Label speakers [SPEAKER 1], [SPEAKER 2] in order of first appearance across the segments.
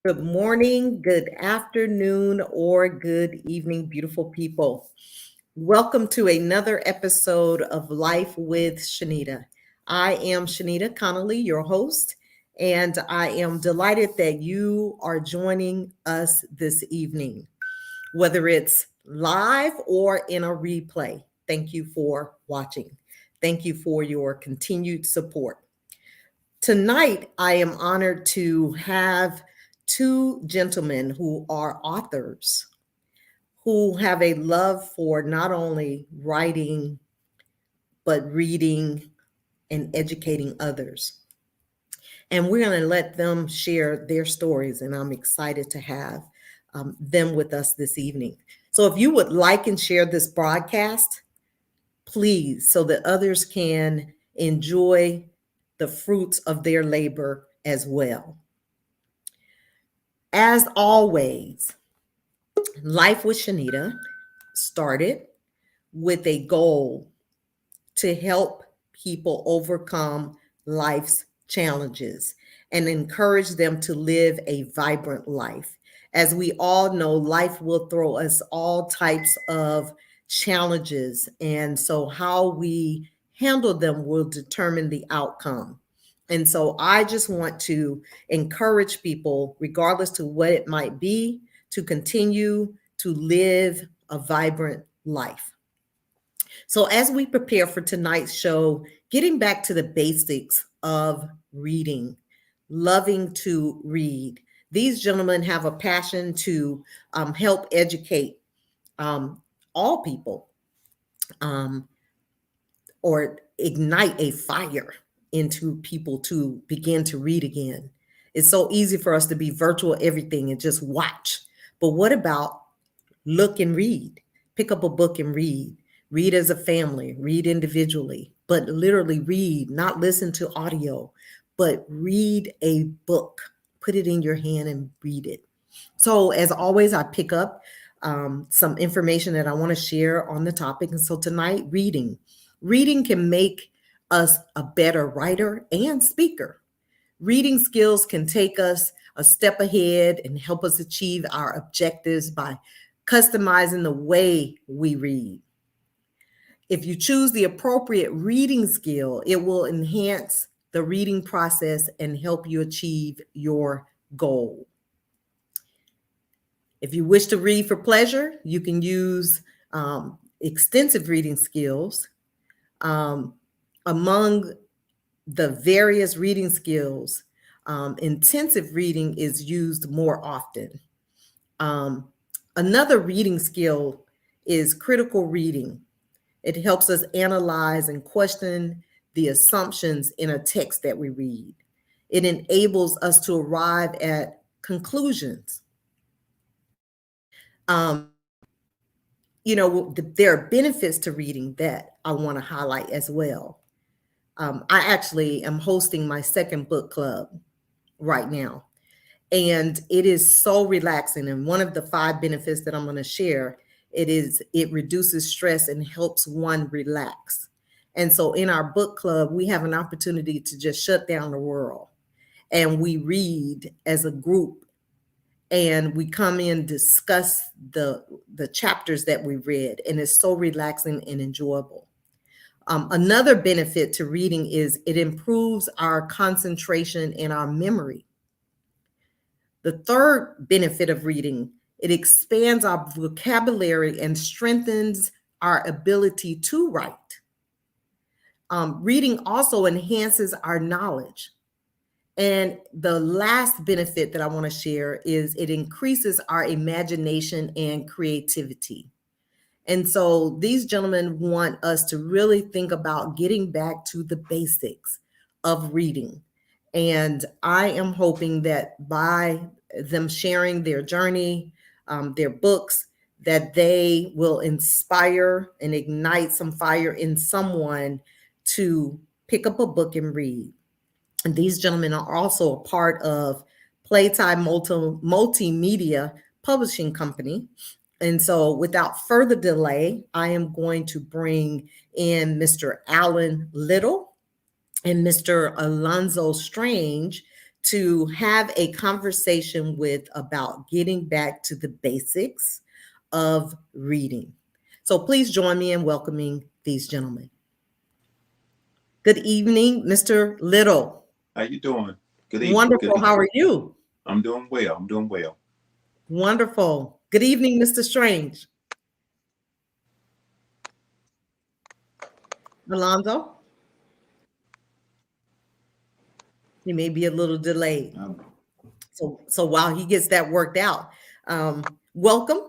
[SPEAKER 1] Good morning, good afternoon, or good evening, beautiful people. Welcome to another episode of Life with Shenita. I am Shenita Connolly, your host, and I am delighted that you are joining us this evening, whether it's live or in a replay. Thank you for watching. Thank you for your continued support. Tonight, I am honored to have two gentlemen who are authors who have a love for not only writing, but reading and educating others. And we're going to let them share their stories, and I'm excited to have them with us this evening. So if you would like and share this broadcast, please, so that others can enjoy the fruits of their labor as well. As always, Life with Shenita started with a goal to help people overcome life's challenges and encourage them to live a vibrant life. As we all know, life will throw us all types of challenges, and so how we handle them will determine the outcome. And so I just want to encourage people, regardless to what it might be, to continue to live a vibrant life. So, as we prepare for tonight's show, getting back to the basics of reading, loving to read. These gentlemen have a passion to help educate all people um, or ignite a fire into people to begin to read again. It's so easy for us to be virtual everything and just watch. But what about look and read? Pick up a book and read. Read as a family, read individually, but literally read, not listen to audio, but read a book. Put it in your hand and read it. So, as always, I pick up some information that I want to share on the topic. And so, tonight, reading. Reading can make us a better writer and speaker. Reading skills can take us a step ahead and help us achieve our objectives by customizing the way we read. If you choose the appropriate reading skill, it will enhance the reading process and help you achieve your goal. If you wish to read for pleasure, you can use extensive reading skills. Among the various reading skills, intensive reading is used more often. Another reading skill is critical reading. It helps us analyze and question the assumptions in a text that we read. It enables us to arrive at conclusions. There are benefits to reading that I want to highlight as well. I actually am hosting my second book club right now, and it is so relaxing. And one of the 5 benefits that I'm going to share, it reduces stress and helps one relax. And so in our book club, we have an opportunity to just shut down the world, and we read as a group, and we come in, discuss the chapters that we read, and it's so relaxing and enjoyable. Another benefit to reading is it improves our concentration and our memory. The third benefit of reading, it expands our vocabulary and strengthens our ability to write. Reading also enhances our knowledge. And the last benefit that I want to share is it increases our imagination and creativity. And so these gentlemen want us to really think about getting back to the basics of reading. And I am hoping that by them sharing their journey, their books, that they will inspire and ignite some fire in someone to pick up a book and read. And these gentlemen are also a part of Playtime Multimedia Publishing Company. And so without further delay, I am going to bring in Mr. Alan Little and Mr. Alonzo Strange to have a conversation with about getting back to the basics of reading. So please join me in welcoming these gentlemen. Good evening, Mr. Little.
[SPEAKER 2] How you doing? Good evening. Good
[SPEAKER 1] Wonderful.
[SPEAKER 2] evening.
[SPEAKER 1] How are you?
[SPEAKER 2] I'm doing well. I'm doing well.
[SPEAKER 1] Wonderful. Good evening, Mr. Strange. Alonzo? He may be a little delayed. So while he gets that worked out, welcome,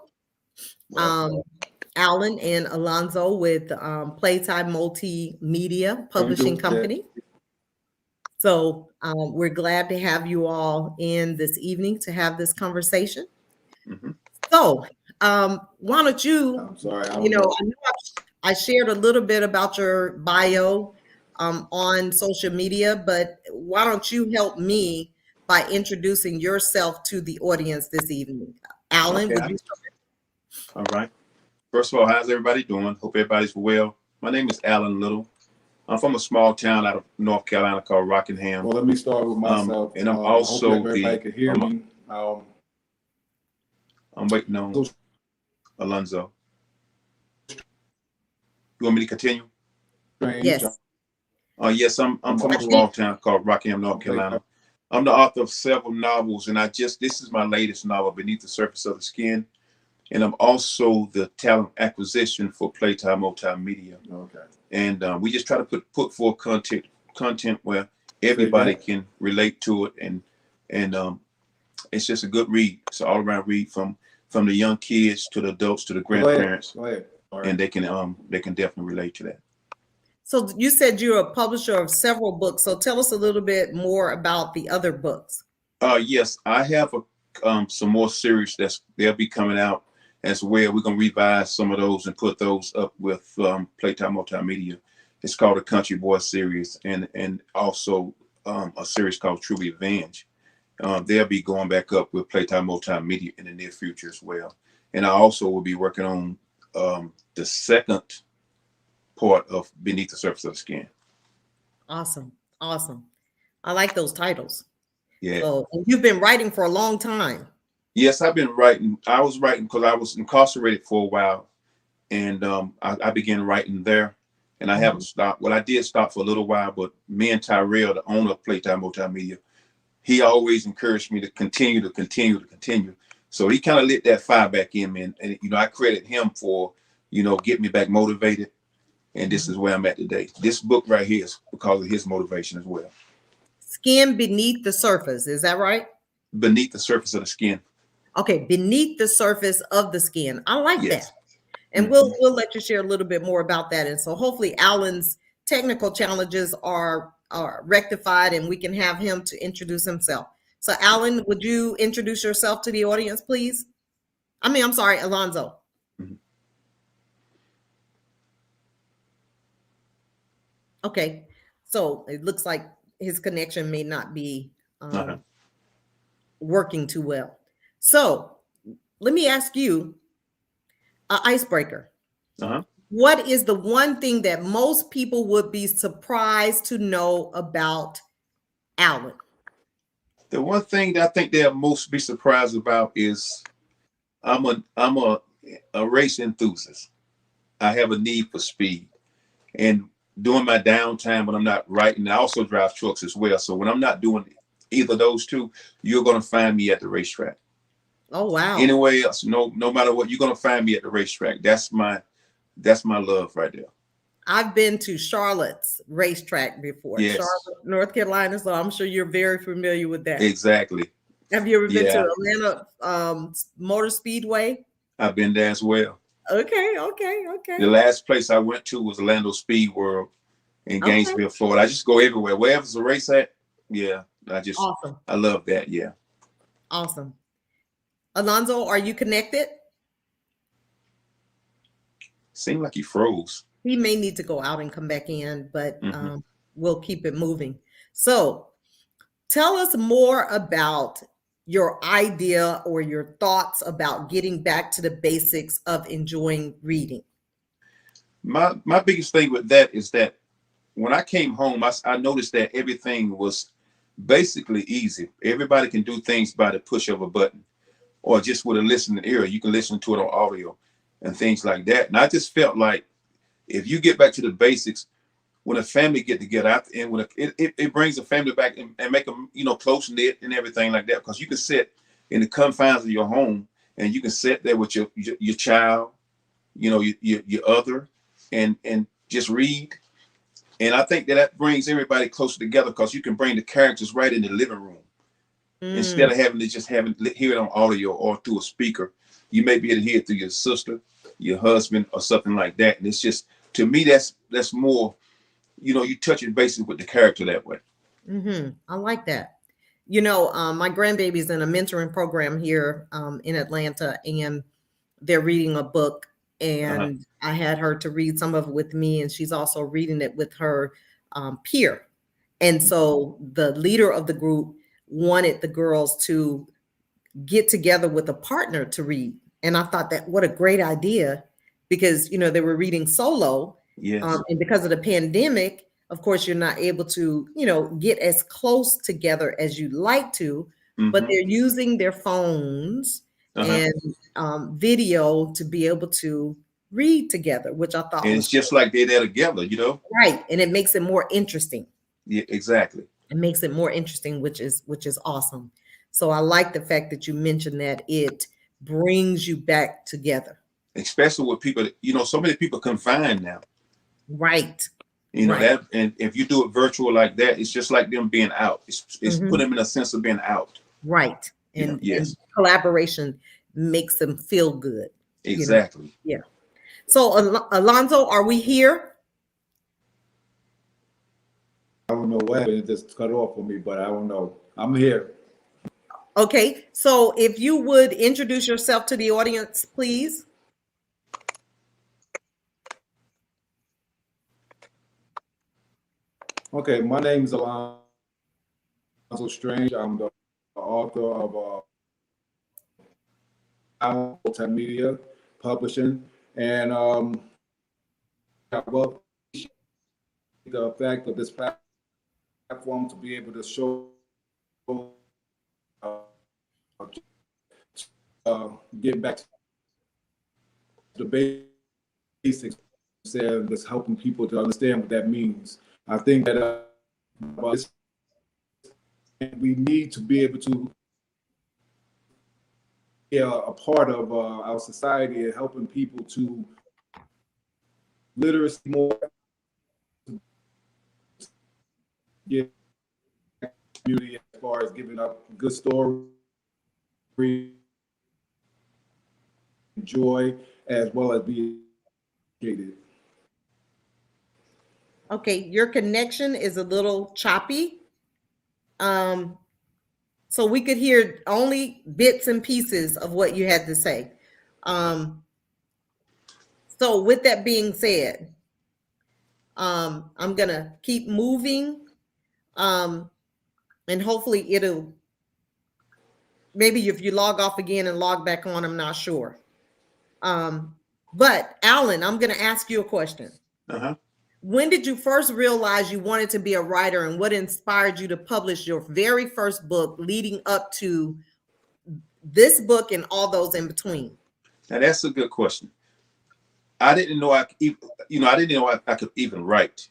[SPEAKER 1] Alan and Alonzo with Playtime Multimedia Publishing Company. So we're glad to have you all in this evening to have this conversation.
[SPEAKER 2] Mm-hmm.
[SPEAKER 1] So why don't you,
[SPEAKER 3] I'm sorry,
[SPEAKER 1] I know I shared a little bit about your bio on social media, but why don't you help me by introducing yourself to the audience this evening? Alan,
[SPEAKER 2] Okay.
[SPEAKER 1] would you start?
[SPEAKER 2] All right. First of all, how's everybody doing? Hope everybody's well. My name is Alan Little. I'm from a small town out of North Carolina called Rockingham.
[SPEAKER 3] Well, let me start with myself.
[SPEAKER 2] And I'm also
[SPEAKER 3] I hope everybody can hear me.
[SPEAKER 2] I'm waiting on Alonzo. You want me to continue?
[SPEAKER 1] Yes.
[SPEAKER 2] Yes, I'm from a small town called Rockingham, North Carolina. I'm the author of several novels, and this is my latest novel, Beneath the Surface of the Skin. And I'm also the talent acquisition for Playtime Multimedia.
[SPEAKER 3] Okay.
[SPEAKER 2] And we just try to put forth content where everybody can relate to it, and it's just a good read. It's an all around read from the young kids to the adults to the grandparents.
[SPEAKER 3] Go ahead.
[SPEAKER 2] And they can definitely relate to that.
[SPEAKER 1] So you said you're a publisher of several books. So tell us a little bit more about the other books.
[SPEAKER 2] Yes, I have some more series they'll be coming out as well. We're gonna revise some of those and put those up with Playtime Multimedia. It's called the Country Boy series, and also a series called True Revenge. They'll be going back up with Playtime Multimedia in the near future as well. And I also will be working on the second part of Beneath the Surface of the Skin.
[SPEAKER 1] Awesome. I like those titles.
[SPEAKER 2] Yeah.
[SPEAKER 1] So you've been writing for a long time.
[SPEAKER 2] Yes, I've been writing. I was writing because I was incarcerated for a while, and I began writing there, and I haven't stopped. Well, I did stop for a little while, but me and Tyrell, the owner of Playtime Multimedia, he always encouraged me to continue. So he kind of lit that fire back in me, and I credit him for getting me back motivated, and this is where I'm at today. This book right here is because of his motivation as well.
[SPEAKER 1] Skin Beneath the Surface, is that right?
[SPEAKER 2] Beneath the Surface of the Skin.
[SPEAKER 1] Okay, Beneath the Surface of the Skin. I like that. And we'll let you share a little bit more about that. And so hopefully Alan's technical challenges are rectified and we can have him to introduce himself. So Alan, would you introduce yourself to the audience, please? I'm sorry, Alonzo. Okay, so it looks like his connection may not be working too well. So let me ask you an icebreaker. What is the one thing that most people would be surprised to know about Alan?
[SPEAKER 2] The one thing that I think they'll most be surprised about is I'm a race enthusiast. I have a need for speed, and during my downtime when I'm not writing, I also drive trucks as well. So when I'm not doing either of those two, you're gonna find me at the racetrack.
[SPEAKER 1] Oh wow!
[SPEAKER 2] Anyway else, no matter what, you're gonna find me at the racetrack. That's my love right there.
[SPEAKER 1] I've been to Charlotte's racetrack before.
[SPEAKER 2] Yes.
[SPEAKER 1] Charlotte, North Carolina. So I'm sure you're very familiar with that.
[SPEAKER 2] Exactly.
[SPEAKER 1] Have you ever been to Atlanta Motor Speedway?
[SPEAKER 2] I've been there as well.
[SPEAKER 1] Okay.
[SPEAKER 2] The last place I went to was Orlando Speed World in Gainesville, Florida. I just go everywhere. Wherever's a race at, awesome. I love that. Yeah.
[SPEAKER 1] Awesome. Alonzo, are you connected?
[SPEAKER 2] Seemed like he froze.
[SPEAKER 1] He may need to go out and come back in, but we'll keep it moving. So tell us more about your idea or your thoughts about getting back to the basics of enjoying reading.
[SPEAKER 2] My biggest thing with that is that when I came home, I noticed that everything was basically easy. Everybody can do things by the push of a button or just with a listening ear. You can listen to it on audio and things like that. And I just felt like if you get back to the basics, when a family get together, and when it brings a family back and make them, close knit and everything like that, because you can sit in the confines of your home and you can sit there with your child, your other, and just read. And I think that brings everybody closer together because you can bring the characters right in the living room instead of having to just hear it on audio or through a speaker. You may be able to hear it through your sister, your husband, or something like that. And it's just, to me, that's more, you touch it basically with the character that way.
[SPEAKER 1] I like that. My grandbaby's in a mentoring program here in Atlanta, and they're reading a book, and I had her to read some of it with me, and she's also reading it with her peer. And so the leader of the group wanted the girls to get together with a partner to read. And I thought that what a great idea, because, they were reading solo.
[SPEAKER 2] Yes.
[SPEAKER 1] And because of the pandemic, of course, you're not able to, get as close together as you'd like to, but they're using their phones and video to be able to read together, which I thought
[SPEAKER 2] and
[SPEAKER 1] was
[SPEAKER 2] it's just like they're there together,
[SPEAKER 1] right. And it makes it more interesting.
[SPEAKER 2] Yeah, exactly.
[SPEAKER 1] It makes it more interesting, which is awesome. So I like the fact that you mentioned that it brings you back together.
[SPEAKER 2] Especially with people, so many people confined now.
[SPEAKER 1] Right.
[SPEAKER 2] Right. That, and if you do it virtual like that, it's just like them being out. It's put them in a sense of being out.
[SPEAKER 1] Right. And,
[SPEAKER 2] yes.
[SPEAKER 1] And collaboration makes them feel good.
[SPEAKER 2] Exactly.
[SPEAKER 1] Yeah. So Alonzo, are we here?
[SPEAKER 3] I don't know what it just cut off for me, but I don't know. I'm here.
[SPEAKER 1] Okay. So if you would introduce yourself to the audience, please.
[SPEAKER 3] Okay, my name is Alonzo Strange. I'm the author of Multimedia Publishing, and I love the fact of this platform to be able to show, get back to the basics, and just helping people to understand what that means. I think that we need to be able to be a part of our society and helping people to literacy more, get community as far as giving up good story, joy, as well as being educated.
[SPEAKER 1] Okay, your connection is a little choppy. So we could hear only bits and pieces of what you had to say. So with that being said, I'm gonna keep moving, and hopefully it'll, maybe if you log off again and log back on, I'm not sure. But Alan, I'm gonna ask you a question. When did you first realize you wanted to be a writer, and what inspired you to publish your very first book leading up to this book and all those in between?
[SPEAKER 2] Now that's a good question. I didn't know I could even write.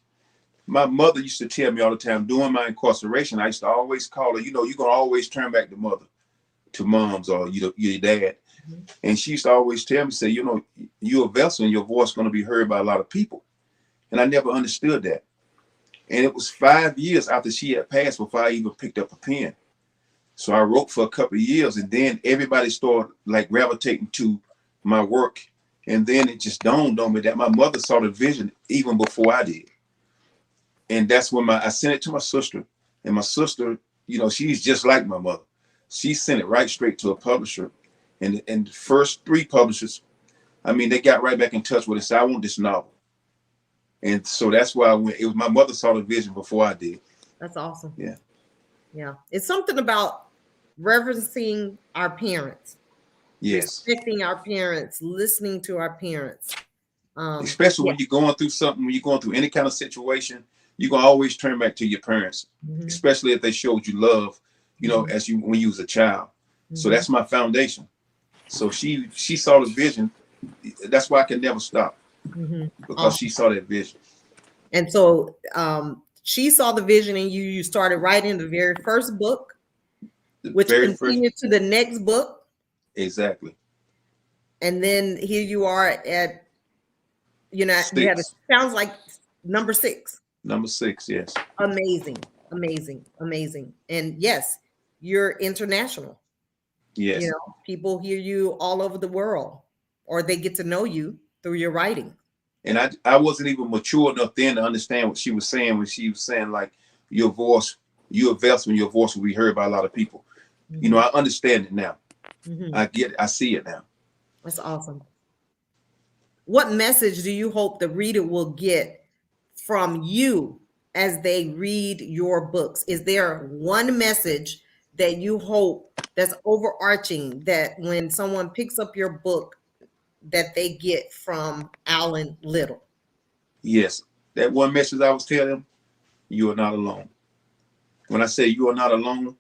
[SPEAKER 2] My mother used to tell me all the time during my incarceration, I used to always call her, you're going to always turn back to moms or your dad. And she used to always tell me, say, you're a vessel and your voice is going to be heard by a lot of people. And I never understood that. And it was 5 years after she had passed before I even picked up a pen. So I wrote for a couple of years, and then everybody started like gravitating to my work. And then it just dawned on me that my mother saw the vision even before I did. And that's when I sent it to my sister. And my sister, she's just like my mother. She sent it right straight to a publisher. And the first 3 publishers, they got right back in touch with it and said, I want this novel. And so that's why I went. It was my mother saw the vision before I did.
[SPEAKER 1] That's awesome.
[SPEAKER 2] Yeah.
[SPEAKER 1] Yeah. It's something about reverencing our parents.
[SPEAKER 2] Yes.
[SPEAKER 1] Respecting our parents, listening to our parents.
[SPEAKER 2] Especially when you're going through something, when you're going through any kind of situation, you can always turn back to your parents,
[SPEAKER 1] Mhm.
[SPEAKER 2] especially if they showed you love, you know, as you when you was a child. So that's my foundation. So she saw the vision. That's why I can never stop,
[SPEAKER 1] Mhm.
[SPEAKER 2] because
[SPEAKER 1] Awesome.
[SPEAKER 2] she saw that vision.
[SPEAKER 1] And so she saw the vision in you. You started writing the very first book,
[SPEAKER 2] The
[SPEAKER 1] which
[SPEAKER 2] very first,
[SPEAKER 1] continued to the next book.
[SPEAKER 2] exactly.
[SPEAKER 1] And then here you are at, you had a,
[SPEAKER 2] 6,
[SPEAKER 1] sounds like number 6.
[SPEAKER 2] number 6, yes.
[SPEAKER 1] Amazing, amazing, amazing. And yes, you're international.
[SPEAKER 2] Yes.
[SPEAKER 1] People hear you all over the world, or they get to know you through your writing.
[SPEAKER 2] And I wasn't even mature enough then to understand what she was saying when she was saying like your voice, you're a vessel and your voice will be heard by a lot of people. You know,
[SPEAKER 1] Mhm.
[SPEAKER 2] I understand it now.
[SPEAKER 1] Mhm.
[SPEAKER 2] I get it. I see it now.
[SPEAKER 1] That's awesome. What message do you hope the reader will get from you as they read your books? Is there one message that you hope that's overarching, that when someone picks up your book, that they get from Alan Little?
[SPEAKER 2] Yes. That one message I was telling them, you are not alone. When I say you are not alone,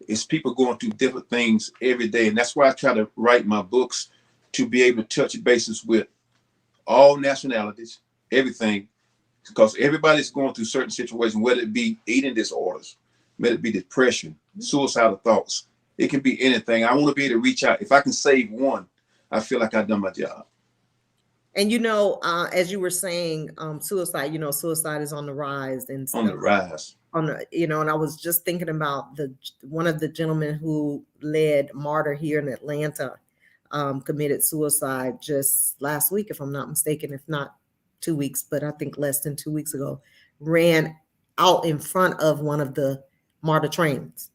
[SPEAKER 2] it's people going through different things every day. And that's why I try to write my books, to be able to touch bases with all nationalities, everything, because everybody's going through certain situations, whether it be eating disorders, whether it be depression, suicidal thoughts. It can be anything. I want to be able to reach out. If I can save one, I feel like I've done my job.
[SPEAKER 1] And as you were saying, suicide, suicide is on the rise and
[SPEAKER 2] On
[SPEAKER 1] stuff.
[SPEAKER 2] the rise.
[SPEAKER 1] And I was just thinking about one of the gentlemen who led Martyr here in Atlanta, committed suicide just last week, if I'm not mistaken, if not 2 weeks, but I think less than 2 weeks ago, ran out in front of one of the Martyr trains.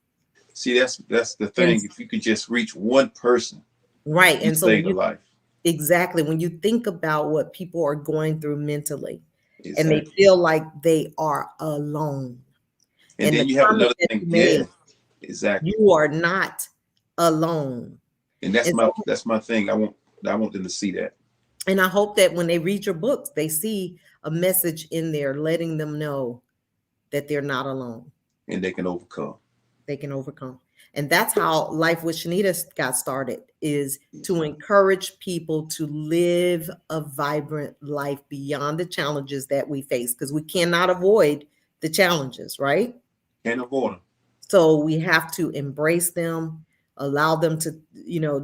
[SPEAKER 2] See, that's the
[SPEAKER 1] And
[SPEAKER 2] thing. If you could just reach one person,
[SPEAKER 1] right.
[SPEAKER 2] you
[SPEAKER 1] And so
[SPEAKER 2] save a life.
[SPEAKER 1] exactly, when you think about what people are going through mentally, and they
[SPEAKER 2] Exactly.
[SPEAKER 1] feel like they are alone.
[SPEAKER 2] And
[SPEAKER 1] And the
[SPEAKER 2] then you have
[SPEAKER 1] comment
[SPEAKER 2] another
[SPEAKER 1] that
[SPEAKER 2] thing.
[SPEAKER 1] you
[SPEAKER 2] Yeah,
[SPEAKER 1] made,
[SPEAKER 2] exactly.
[SPEAKER 1] you are not alone.
[SPEAKER 2] And
[SPEAKER 1] And so,
[SPEAKER 2] that's my thing. I want them to see that.
[SPEAKER 1] and I hope that when they read your books, they see a message in there letting them know that they're not alone.
[SPEAKER 2] And they can overcome.
[SPEAKER 1] They can overcome. And that's how Life with Shenita got started, is to encourage people to live a vibrant life beyond the challenges that we face, because we cannot avoid the challenges, right?
[SPEAKER 2] Can't avoid them.
[SPEAKER 1] So we have to embrace them, allow them to,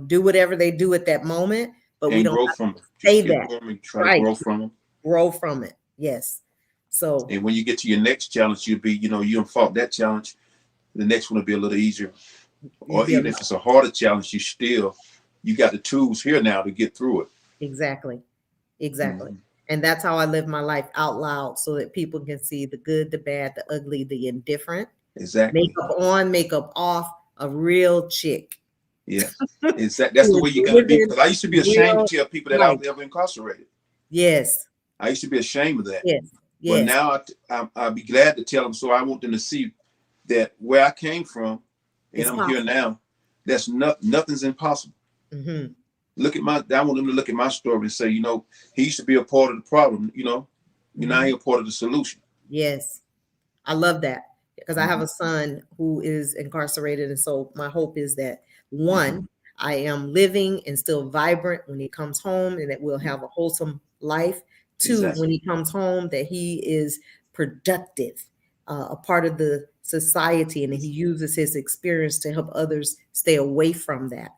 [SPEAKER 1] do whatever they do at that moment, but we
[SPEAKER 2] And
[SPEAKER 1] don't
[SPEAKER 2] grow
[SPEAKER 1] have
[SPEAKER 2] from them.
[SPEAKER 1] to say
[SPEAKER 2] Just get
[SPEAKER 1] that.
[SPEAKER 2] from them. Try to
[SPEAKER 1] Right.
[SPEAKER 2] grow from them.
[SPEAKER 1] Grow from it. Yes. So
[SPEAKER 2] And when you get to your next challenge, you'll be, you fought that challenge. The next one will be a little easier.
[SPEAKER 1] you'll
[SPEAKER 2] Or
[SPEAKER 1] be able
[SPEAKER 2] even if it's a harder challenge, you got the tools here now to get through it.
[SPEAKER 1] exactly. Exactly.
[SPEAKER 2] Mhm.
[SPEAKER 1] And that's how I live my life out loud, so that people can see the good, the bad, the ugly, the indifferent.
[SPEAKER 2] Exactly.
[SPEAKER 1] Makeup on, makeup off, a real chick.
[SPEAKER 2] Yes. That's the
[SPEAKER 1] Who
[SPEAKER 2] way
[SPEAKER 1] is
[SPEAKER 2] you got to be.
[SPEAKER 1] living
[SPEAKER 2] Because I used to be ashamed
[SPEAKER 1] real
[SPEAKER 2] to tell people that I
[SPEAKER 1] life.
[SPEAKER 2] was ever incarcerated.
[SPEAKER 1] Yes.
[SPEAKER 2] I used to be ashamed of that.
[SPEAKER 1] Yes.
[SPEAKER 2] But
[SPEAKER 1] Yes.
[SPEAKER 2] now I'll be glad to tell them. So I want them to see that where I came from, and
[SPEAKER 1] It's
[SPEAKER 2] I'm here
[SPEAKER 1] possible.
[SPEAKER 2] now. That's nothing's impossible.
[SPEAKER 1] Mm-hmm.
[SPEAKER 2] I want them to look at my story and say, he used to be a part of the problem. Now he's a part of the solution.
[SPEAKER 1] Yes. I love that, because I have
[SPEAKER 2] Mhm.
[SPEAKER 1] a son who is incarcerated. And so my hope is that,
[SPEAKER 2] Mhm.
[SPEAKER 1] one, I am living and still vibrant when he comes home, and that we'll have a wholesome life. Two, when
[SPEAKER 2] Exactly.
[SPEAKER 1] he comes home, that he is productive, a part of the society, and that he uses his experience to help others stay away from that.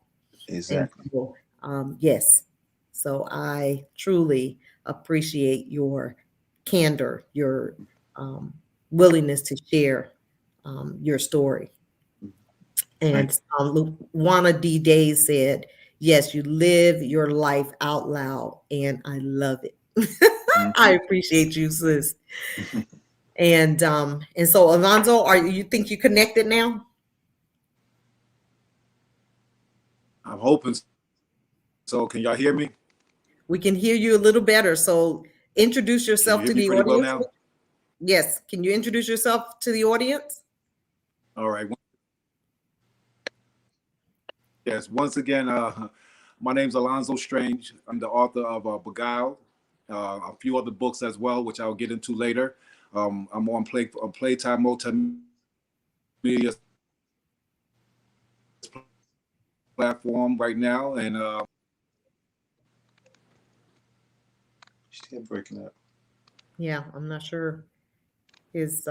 [SPEAKER 1] And
[SPEAKER 2] Exactly.
[SPEAKER 1] so, yes. So I truly appreciate your candor, your um, willingness to share your story.
[SPEAKER 2] Thank
[SPEAKER 1] And Luana D. Days said, yes, you live your life out loud, and I love it.
[SPEAKER 2] you.
[SPEAKER 1] I appreciate you, sis. And so, Alonzo, you think you connected now?
[SPEAKER 3] I'm hoping so. Can y'all hear me?
[SPEAKER 1] We can hear you a little better. So introduce
[SPEAKER 3] Can you
[SPEAKER 1] yourself
[SPEAKER 3] hear
[SPEAKER 1] to
[SPEAKER 3] me
[SPEAKER 1] the
[SPEAKER 3] pretty well
[SPEAKER 1] audience.
[SPEAKER 3] now?
[SPEAKER 1] Yes. Can you introduce yourself to the audience?
[SPEAKER 3] All right. Yes. Once again, my name's Alonzo Strange. I'm the author of Beguiled, a few other books as well, which I'll get into later. I'm on Playtime Multimedia platform right now, and
[SPEAKER 2] Still breaking up.
[SPEAKER 1] Yeah, I'm not sure. His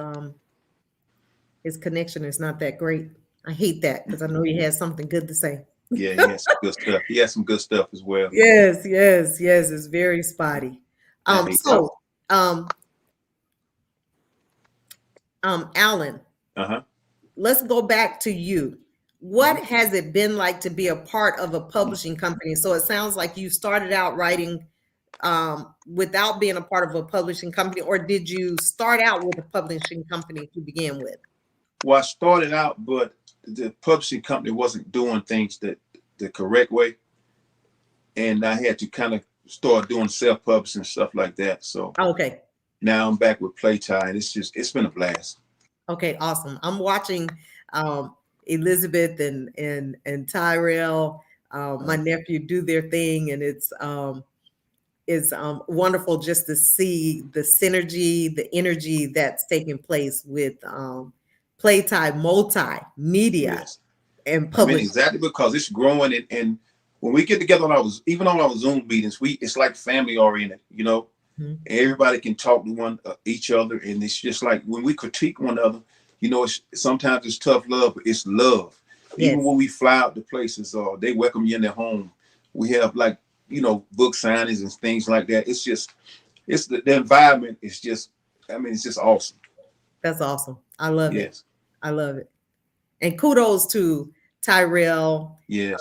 [SPEAKER 1] his connection is not that great. I hate that because I know he has something good to say.
[SPEAKER 2] Yeah, he has some good stuff. He has some good stuff as well.
[SPEAKER 1] Yes, yes, yes. It's very spotty.
[SPEAKER 2] Now he talk.
[SPEAKER 1] So um Alan,
[SPEAKER 2] Uh-huh.
[SPEAKER 1] let's go back to you. What has it been like to be a part of a publishing company? So it sounds like you started out writing without being a part of a publishing company, or did you start out with a publishing company to begin with?
[SPEAKER 2] Well, I started out, but the publishing company wasn't doing things the correct way, and I had to kind of start doing self-publishing and stuff like that. So
[SPEAKER 1] Okay.
[SPEAKER 2] now I'm back with Playtime, and it's been a blast.
[SPEAKER 1] Okay, awesome. I'm watching Elizabeth and Tyrell, my nephew, do their thing, and it's wonderful just to see the synergy, the energy that's taking place with Playtime Multimedia
[SPEAKER 2] Yes.
[SPEAKER 1] and
[SPEAKER 2] I mean,
[SPEAKER 1] publishing.
[SPEAKER 2] exactly, because it's growing, and when we get together even on our Zoom meetings, it's like family oriented, you know.
[SPEAKER 1] Mhm.
[SPEAKER 2] Everybody can talk to each other, and it's just like when we critique one another, you know, sometimes it's tough love, but it's love.
[SPEAKER 1] Yes.
[SPEAKER 2] Even when we fly out to places, they welcome you in their home. We have, like, you know, book signings and things like that. It's just, it's the environment is just, I mean, it's just awesome.
[SPEAKER 1] That's awesome. I love it.
[SPEAKER 2] Yes.
[SPEAKER 1] I love it. And kudos to Tyrell
[SPEAKER 2] Yes.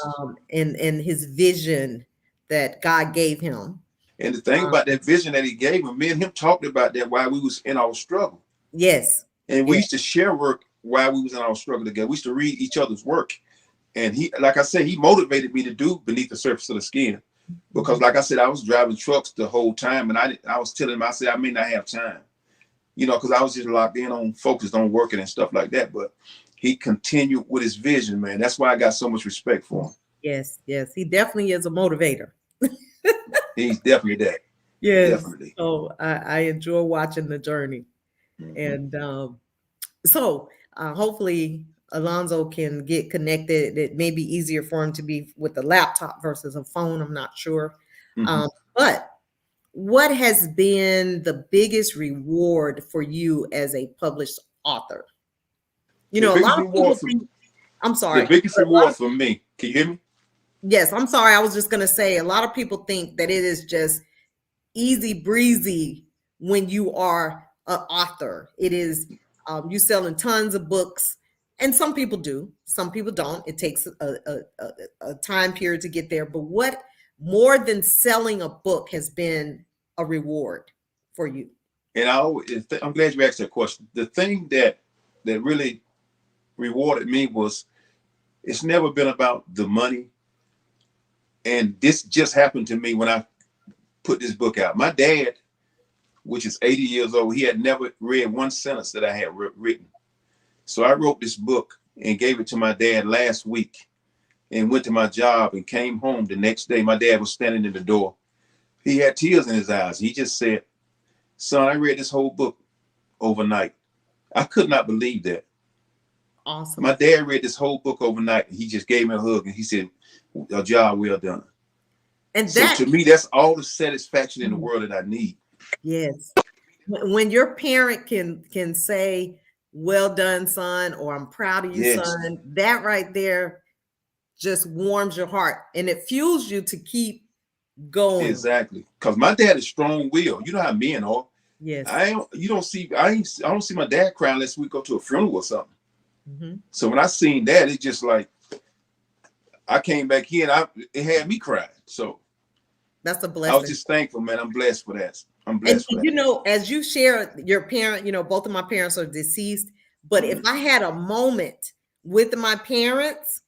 [SPEAKER 1] and his vision that God gave him.
[SPEAKER 2] And the thing about that vision that he gave him, me and him talked about that while we was in our struggle.
[SPEAKER 1] Yes.
[SPEAKER 2] And we
[SPEAKER 1] Yes.
[SPEAKER 2] used to share work while we was in our struggle together. We used to read each other's work. And he, like I said, he motivated me to do Beneath the Surface of the Skin. Because like I said, I was driving trucks the whole time, and I was telling him, I said, I may not have time. You know, because I was just locked in on focused on working and stuff like that. But he continued with his vision, man. That's why I got so much respect for him.
[SPEAKER 1] Yes, yes. He definitely is a motivator.
[SPEAKER 2] He's definitely that.
[SPEAKER 1] Yes.
[SPEAKER 2] Definitely.
[SPEAKER 1] So I enjoy watching the journey. And so hopefully Alonzo can get connected. It may be easier for him to be with a laptop versus a phone. I'm not sure. But what has been the biggest reward for you as a published author? You know, a lot of people think, I'm sorry.
[SPEAKER 2] The biggest reward for me. Can you hear me?
[SPEAKER 1] Yes, I'm sorry. I was just going to say, a lot of people think that it is just easy breezy when you are an author. It is you selling tons of books, and some people do, some people don't. It takes a time period to get there. But what more than selling a book has been a reward for you?
[SPEAKER 2] And I'm glad you asked that question. The thing that really rewarded me was, it's never been about the money. And this just happened to me when I put this book out. My dad, which is 80 years old, he had never read one sentence that I had written. So I wrote this book and gave it to my dad last week, and went to my job and came home the next day. My dad was standing in the door. He had tears in his eyes. He just said, "Son, I read this whole book overnight." I could not believe that.
[SPEAKER 1] Awesome.
[SPEAKER 2] My dad read this whole book overnight, and he just gave me a hug, and he said, "A job well done."
[SPEAKER 1] And
[SPEAKER 2] so
[SPEAKER 1] that,
[SPEAKER 2] to me, that's all the satisfaction in the world that I need.
[SPEAKER 1] yes. When your parent can say, "Well done, son," or "I'm proud of you,
[SPEAKER 2] Yes.
[SPEAKER 1] son," that right there just warms your heart, and it fuels you to keep going.
[SPEAKER 2] Exactly. Because my dad is strong-willed. You know how men are.
[SPEAKER 1] Yes.
[SPEAKER 2] I don't see my dad crying unless we go to a funeral or something. So when I seen that, it just like, I came back here and it had me crying. So
[SPEAKER 1] that's a blessing.
[SPEAKER 2] I was just thankful, man. I'm blessed for that. I'm blessed for that.
[SPEAKER 1] You know, as you share your parent, you know, both of my parents are deceased, but if I had a moment with my parents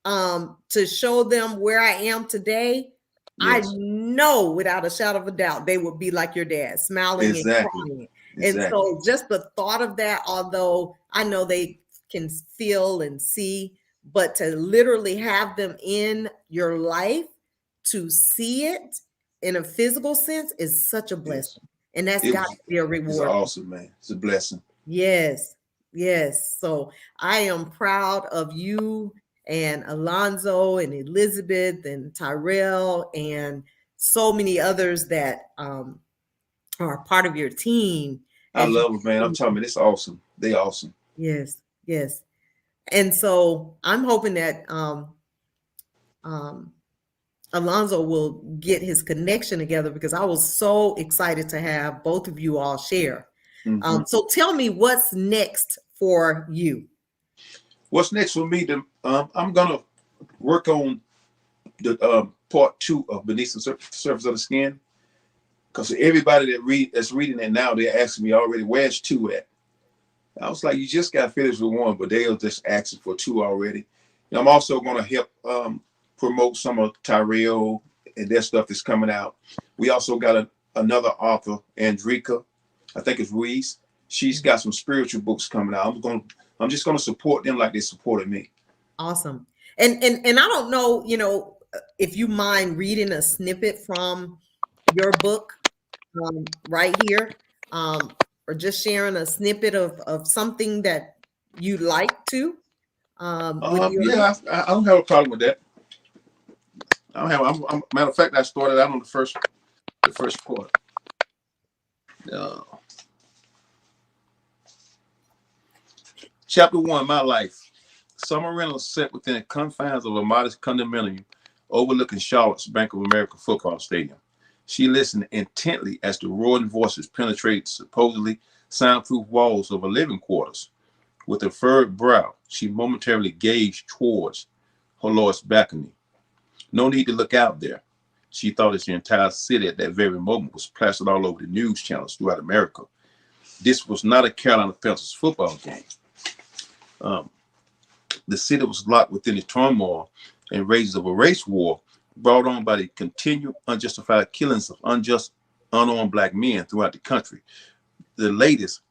[SPEAKER 1] to show them where I am today, yes, I know without a shadow of a doubt they would be like your dad, smiling and crying. And so just the thought of that, although I know they can feel and see, but to literally have them in your life, to see it in a physical sense, is such a blessing. And that's
[SPEAKER 2] It
[SPEAKER 1] got
[SPEAKER 2] was
[SPEAKER 1] to be a
[SPEAKER 2] it's
[SPEAKER 1] reward.
[SPEAKER 2] awesome, man. It's a blessing.
[SPEAKER 1] Yes, yes. So I am proud of you and Alonzo and Elizabeth and Tyrell and so many others that are part of your team.
[SPEAKER 2] I
[SPEAKER 1] As you,
[SPEAKER 2] love it, man. I'm telling you, it's awesome. They awesome.
[SPEAKER 1] yes, yes. And so I'm hoping that um, Alonzo will get his connection together because I was so excited to have both of you all share.
[SPEAKER 2] Mm-hmm.
[SPEAKER 1] So tell me what's next for you.
[SPEAKER 2] What's next for me? I'm gonna work on the part 2 of Beneath the Surface of the Skin, because everybody that's reading it now, they're asking me already, where's 2 at? I was like, you just got finished with 1, but they're just asking for 2 already. And I'm also going to help promote some of Tyrell and their stuff that's coming out. We also got another author, Andrika, I think it's Ruiz. She's got some spiritual books coming out. I'm just going to support them like they supported me.
[SPEAKER 1] Awesome. And I don't know, if you mind reading a snippet from your book right here, or just sharing a snippet of something that you'd like to with your.
[SPEAKER 2] Yeah, I don't have a problem with that. I don't have. Matter of fact, I started out on the first part. Chapter 1, My Life. Summer Reynolds sat within the confines of a modest condominium overlooking Charlotte's Bank of America football stadium. She listened intently as the roaring voices penetrated supposedly soundproof walls of her living quarters. With a furrowed brow, she momentarily gazed towards her lord's balcony. No need to look out there. She thought as the entire city at that very moment was plastered all over the news channels throughout America. This was not a Carolina Panthers football game. The city was locked within the turmoil and rages of a race war brought on by the continued unjustified killings of unarmed black men throughout the country. The latest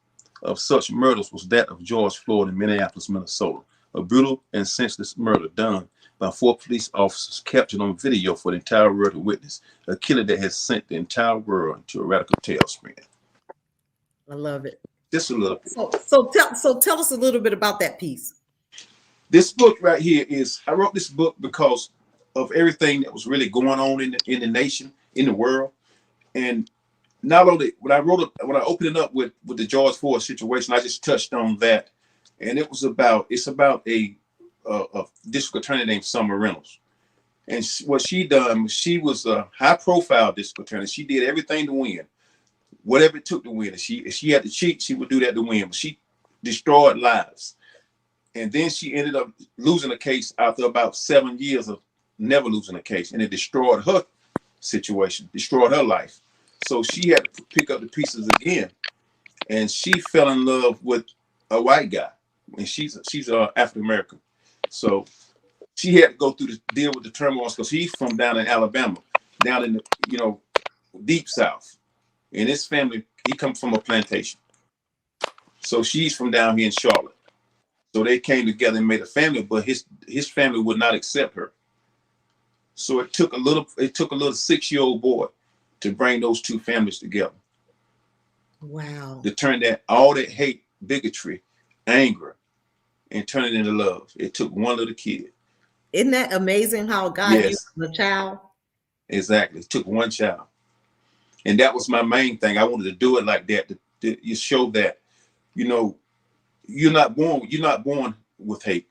[SPEAKER 2] of such murders was that of George Floyd in Minneapolis, Minnesota, a brutal and senseless murder done by 4 police officers captured on video for the entire world to witness, a killer that has sent the entire world into a radical tailspin.
[SPEAKER 1] I love it.
[SPEAKER 2] Just a little bit.
[SPEAKER 1] So tell us a little bit about that piece.
[SPEAKER 2] This book right here I wrote this book because of everything that was really going on in the nation, in the world. And not only when I opened it up with the George Floyd situation, I just touched on that. And it's about a district attorney named Summer Reynolds. And what she done, she was a high profile district attorney. She did everything to win, whatever it took to win. If she had to cheat, she would do that to win. But she destroyed lives. And then she ended up losing a case after about 7 years of never losing a case. And it destroyed her situation, destroyed her life. So she had to pick up the pieces again. And she fell in love with a white guy. And she's African American. So she had to go through deal with the turmoil because he's from down in Alabama, down in the, deep South. And his family, he comes from a plantation. So she's from down here in Charlotte. So they came together and made a family, but his family would not accept her. So it took a little 6-year-old boy to bring those 2 families together.
[SPEAKER 1] Wow.
[SPEAKER 2] To turn all that hate, bigotry, anger, and turn it into love. It took one little kid.
[SPEAKER 1] Isn't that amazing how God used the child?
[SPEAKER 2] Exactly. It took one child. And that was my main thing. I wanted to do it like that to show that, you're not born with hate.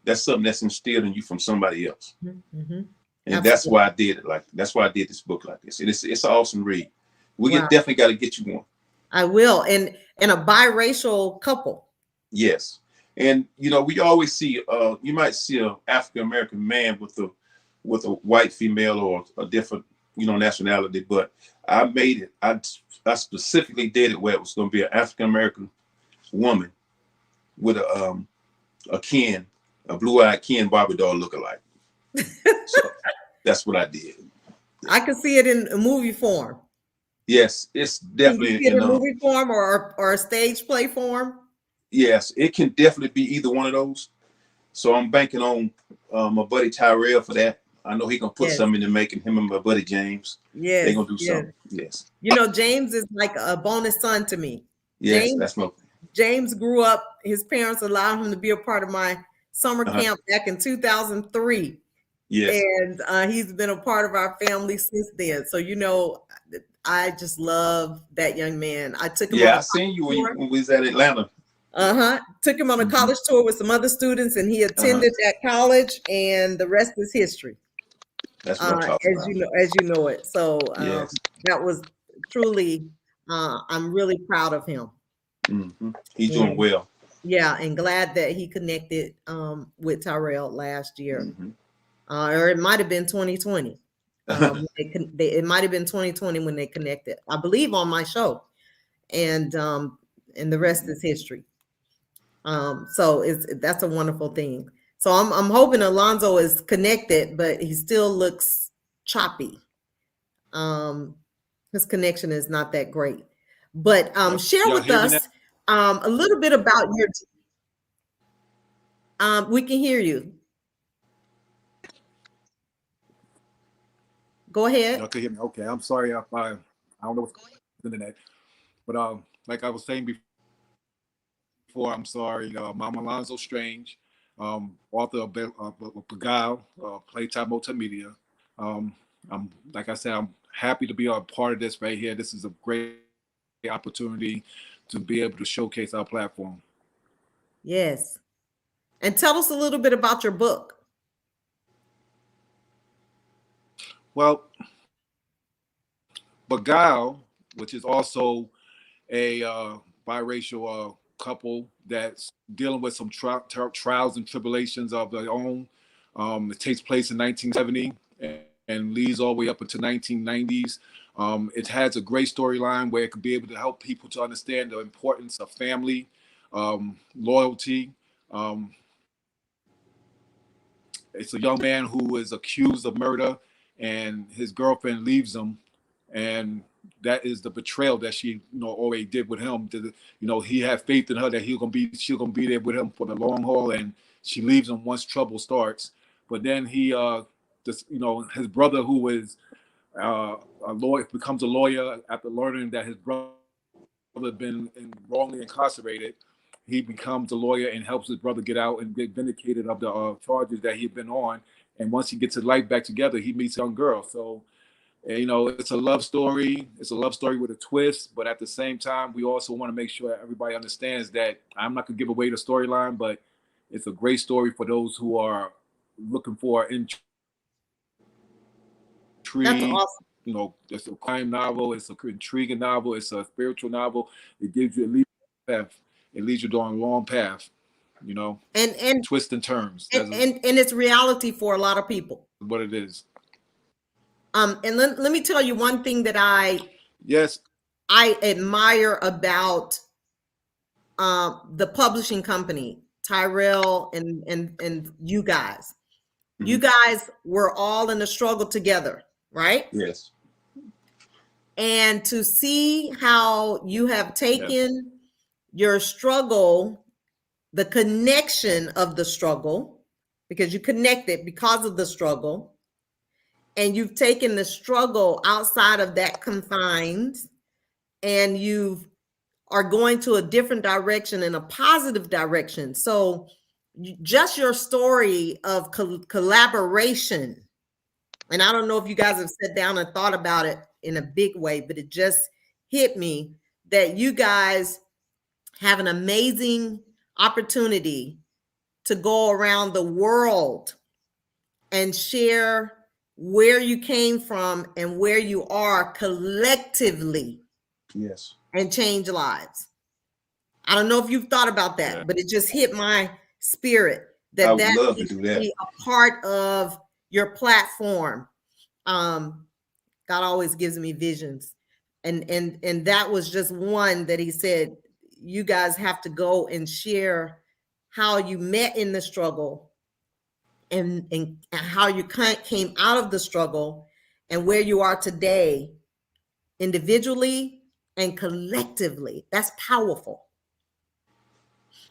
[SPEAKER 2] That's something that's instilled in you from somebody else.
[SPEAKER 1] Mm-hmm.
[SPEAKER 2] And
[SPEAKER 1] Absolutely.
[SPEAKER 2] that's why I did it that's why I did this book like this. And it's an awesome read. Definitely got to get you one.
[SPEAKER 1] I will. And a biracial couple.
[SPEAKER 2] Yes. And we always see you might see an African American man with a white female or a different nationality, but I made it. I specifically did it where it was going to be an African American woman with a blue-eyed Ken Barbie doll lookalike. So that's what I did.
[SPEAKER 1] I could see it in a movie form.
[SPEAKER 2] Yes, it's definitely
[SPEAKER 1] in a movie form or a stage play form.
[SPEAKER 2] Yes, it can definitely be either one of those. So I'm banking on my buddy Tyrell for that. I know he gonna put
[SPEAKER 1] Yes,
[SPEAKER 2] something into making him and my buddy James. They
[SPEAKER 1] yes,
[SPEAKER 2] gonna do
[SPEAKER 1] yes.
[SPEAKER 2] something. Yes,
[SPEAKER 1] You know, James is like a bonus son to me.
[SPEAKER 2] yes,
[SPEAKER 1] James
[SPEAKER 2] that's my.
[SPEAKER 1] James grew up, his parents allowed him to be a part of my summer
[SPEAKER 2] Uh-huh.
[SPEAKER 1] camp back in 2003.
[SPEAKER 2] Yes.
[SPEAKER 1] And he's been a part of our family since then. So, you know, I just love that young man. I took him on
[SPEAKER 2] Yeah,
[SPEAKER 1] a
[SPEAKER 2] I seen you
[SPEAKER 1] college tour.
[SPEAKER 2] when we was at Atlanta.
[SPEAKER 1] Took him on a
[SPEAKER 2] Hmm.
[SPEAKER 1] college tour with some other students, and he
[SPEAKER 2] Uh-huh.
[SPEAKER 1] attended that college, and the rest is history,
[SPEAKER 2] That's what I'm talking
[SPEAKER 1] as
[SPEAKER 2] about.
[SPEAKER 1] as you know it. So
[SPEAKER 2] Yes.
[SPEAKER 1] that was truly, I'm really proud of him.
[SPEAKER 2] He's doing
[SPEAKER 1] And
[SPEAKER 2] well.
[SPEAKER 1] yeah, and glad that he connected with Tyrell last year,
[SPEAKER 2] Hmm.
[SPEAKER 1] or it might have been 2020. It might have been 2020 when they connected. I believe on my show, and the rest is history. So that's a wonderful thing. So I'm hoping Alonzo is connected, but he still looks choppy. Um, his connection is not that great. But share
[SPEAKER 3] Y'all
[SPEAKER 1] with
[SPEAKER 3] hear me now?
[SPEAKER 1] us a little bit about your. We can hear you. Go
[SPEAKER 3] Y'all
[SPEAKER 1] ahead.
[SPEAKER 3] can hear me. Okay, I'm sorry if I don't know what's going on with the internet, but like I was saying before, I'm sorry. I'm Alonzo Strange, author of Beguile, Playtime Multimedia. Um, I'm like I said, I'm happy to be a part of this right here. This is a great opportunity to be able to showcase our platform.
[SPEAKER 1] Yes. And tell us a little bit about your book.
[SPEAKER 3] Well, Beguile, which is also a biracial couple that's dealing with some trials and tribulations of their own. It takes place in 1970 and leads all the way up into 1990s. It has a great storyline where it could be able to help people to understand the importance of family, loyalty. Um, it's a young man who is accused of murder, and his girlfriend leaves him, and that is the betrayal that she, already did with him. He had faith in her that she's gonna be there with him for the long haul, and she leaves him once trouble starts. But then his brother, who is a lawyer, becomes a lawyer after learning that his brother had been wrongly incarcerated. He becomes a lawyer and helps his brother get out and get vindicated of the charges that he'd been on. And once he gets his life back together, he meets a young girl. So, it's a love story. It's a love story with a twist. But at the same time, we also want to make sure everybody understands that I'm not going to give away the storyline, but it's a great story for those who are looking for
[SPEAKER 1] That's
[SPEAKER 3] intrigue.
[SPEAKER 1] awesome.
[SPEAKER 3] It's a crime novel. It's an intriguing novel. It's a spiritual novel. It gives you at least a path. It leads you down a long path. You know,
[SPEAKER 1] And
[SPEAKER 3] twists and turns.
[SPEAKER 1] and
[SPEAKER 3] That's
[SPEAKER 1] and it's reality for a lot of people.
[SPEAKER 3] what it is.
[SPEAKER 1] And let me tell you one thing that
[SPEAKER 3] Yes.
[SPEAKER 1] I admire about the publishing company, Tyrell and you guys. You
[SPEAKER 2] Hmm.
[SPEAKER 1] guys were all in a struggle together, right?
[SPEAKER 2] Yes.
[SPEAKER 1] And to see how you have
[SPEAKER 3] Yeah.
[SPEAKER 1] taken your struggle, the connection of the struggle, because you connected because of the struggle, and you've taken the struggle outside of that confines, and you are going to a different direction, in a positive direction. So just your story of collaboration, and I don't know if you guys have sat down and thought about it in a big way, but it just hit me that you guys have an amazing opportunity to go around the world and share where you came from and where you are collectively,
[SPEAKER 2] Yes.
[SPEAKER 1] and change lives. I don't know if you've thought about
[SPEAKER 3] Yeah.
[SPEAKER 1] that, but it just hit my spirit
[SPEAKER 2] I
[SPEAKER 1] that
[SPEAKER 2] would
[SPEAKER 1] that
[SPEAKER 2] love to
[SPEAKER 1] needs
[SPEAKER 2] do
[SPEAKER 1] to
[SPEAKER 2] that.
[SPEAKER 1] be a part of your platform. Um, God always gives me visions. And that was just one that he said, you guys have to go and share how you met in the struggle, and how you came out of the struggle, and where you are today, individually and collectively. That's powerful.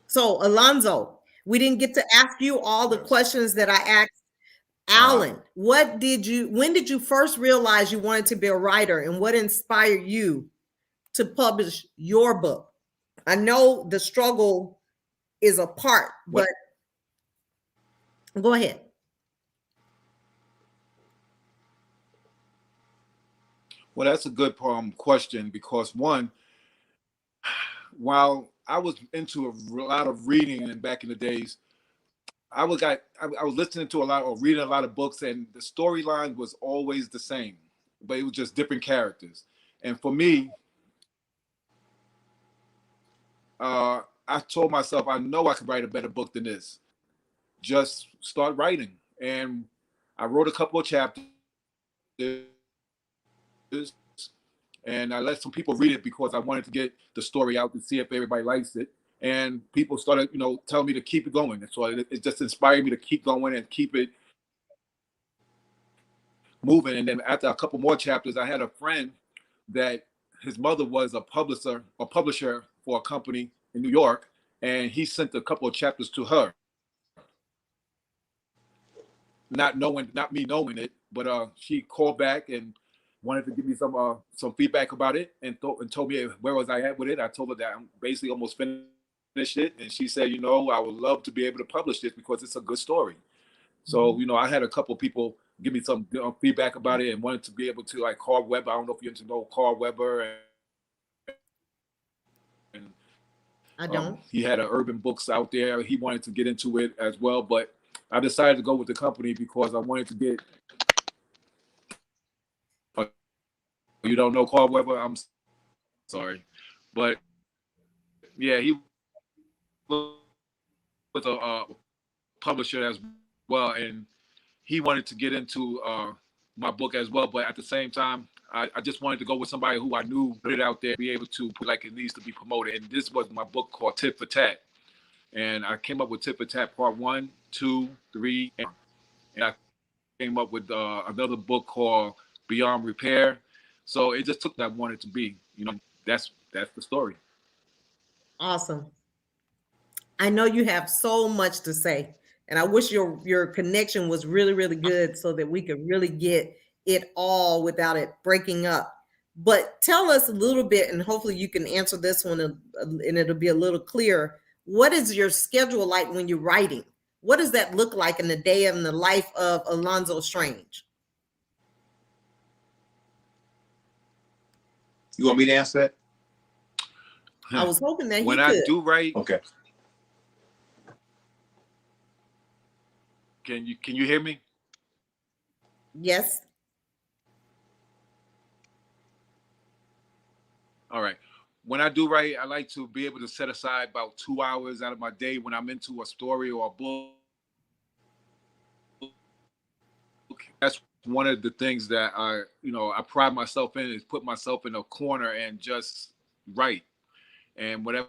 [SPEAKER 1] So, Alonzo, we didn't get to ask you all the
[SPEAKER 3] Yes.
[SPEAKER 1] questions that I asked Alan, when did you first realize you wanted to be a writer, and what inspired you to publish your book? I know the struggle is a part,
[SPEAKER 3] Well,
[SPEAKER 1] but go ahead.
[SPEAKER 3] well, that's a good question because one, while I was into a lot of reading and back in the days, I was listening to a lot or reading a lot of books, and the storyline was always the same, but it was just different characters. And for me, I told myself, I know I could write a better book than this. Just start writing, and I wrote a couple of chapters, and I let some people read it because I wanted to get the story out to see if everybody likes it. And people started, telling me to keep it going. And so it just inspired me to keep going and keep it moving. And then after a couple more chapters, I had a friend that his mother was a publisher for a company in New York, and he sent a couple of chapters to her, not me knowing it, but she called back and wanted to give me some feedback about it, and told me where was I at with it. I told her that I'm basically almost finished it, and she said, I would love to be able to publish this because it's a good story. So, I had a couple people give me some feedback about it and wanted to be able to, like Carl Weber. I don't know if you know Carl Weber, and
[SPEAKER 1] I don't.
[SPEAKER 3] he had an urban books out there. He wanted to get into it as well, but I decided to go with the company because I wanted to get. You don't know Carl Weber? I'm sorry, but yeah, he was a publisher as well, and he wanted to get into my book as well. But at the same time, I just wanted to go with somebody who I knew put it out there, be able to put like it needs to be promoted. And this was my book called Tit for Tat, and I came up with Tit for Tat Part 1, 2, 3, and I came up with another book called Beyond Repair. So it just took that I wanted to be. That's the story.
[SPEAKER 1] Awesome. I know you have so much to say, and I wish your connection was really, really good so that we could really get it all without it breaking up. But tell us a little bit, and hopefully you can answer this one, and it'll be a little clearer. What is your schedule like when you're writing? What does that look like in the day and the life of Alonzo Strange?
[SPEAKER 2] You want me to answer that?
[SPEAKER 1] I was hoping that
[SPEAKER 3] when
[SPEAKER 1] he
[SPEAKER 3] I
[SPEAKER 1] could.
[SPEAKER 3] do write,
[SPEAKER 2] Okay.
[SPEAKER 3] can you hear me?
[SPEAKER 1] Yes.
[SPEAKER 3] All right. When I do write, I like to be able to set aside about 2 hours out of my day when I'm into a story or a book. That's one of the things that I pride myself in, is put myself in a corner and just write. And whatever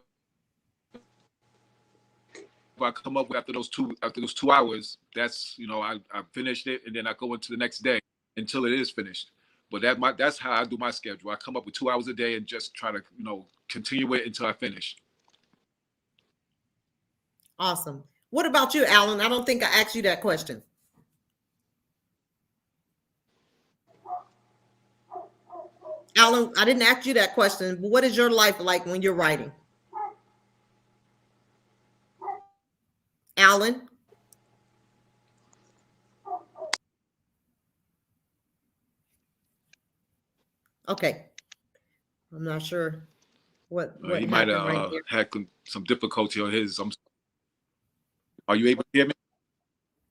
[SPEAKER 3] I come up with after those 2 hours, that's I finished it, and then I go into the next day until it is finished. But that's how I do my schedule. I come up with 2 hours a day and just try to continue it until I finish.
[SPEAKER 1] Awesome. What about you, Alan? I don't think I asked you that question. Alan, I didn't ask you that question, but what is your life like when you're writing? Alan? Okay. I'm not sure what
[SPEAKER 3] He might
[SPEAKER 1] happened right
[SPEAKER 3] have
[SPEAKER 1] there.
[SPEAKER 3] had some difficulty on his. Are you able to hear me?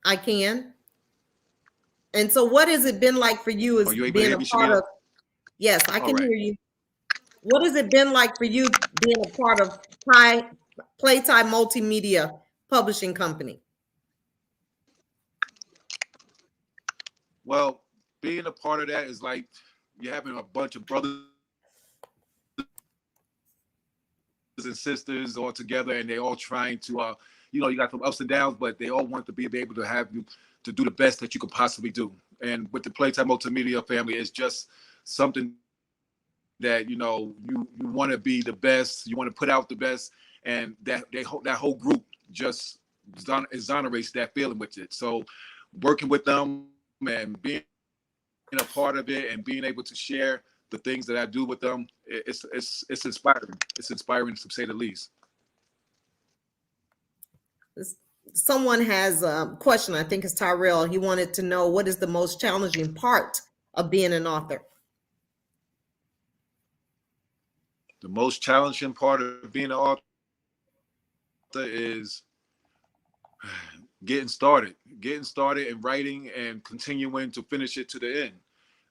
[SPEAKER 1] I can. And so what has it been like for you as
[SPEAKER 3] Are you able to
[SPEAKER 1] being
[SPEAKER 3] hear
[SPEAKER 1] a
[SPEAKER 3] me,
[SPEAKER 1] part
[SPEAKER 3] Shenita?
[SPEAKER 1] of, yes, I
[SPEAKER 3] All
[SPEAKER 1] can
[SPEAKER 3] right.
[SPEAKER 1] hear you. What has it been like for you being a part of Playtime Multimedia Publishing Company?
[SPEAKER 3] Well, being a part of that is like you're having a bunch of brothers and sisters all together, and they all trying to, you got some ups and downs, but they all want to be able to have you to do the best that you could possibly do. And with the Playtime Multimedia family, it's just something that you want to be the best, you want to put out the best, and that whole group just exonerates that feeling with it. So working with them and being a part of it and being able to share the things that I do with them, it's inspiring. It's inspiring to say the least.
[SPEAKER 1] Someone has a question. I think it's Tyrell. He wanted to know, what is the most challenging part of being an author?
[SPEAKER 3] The most challenging part of being an author is getting started and writing and continuing to finish it to the end.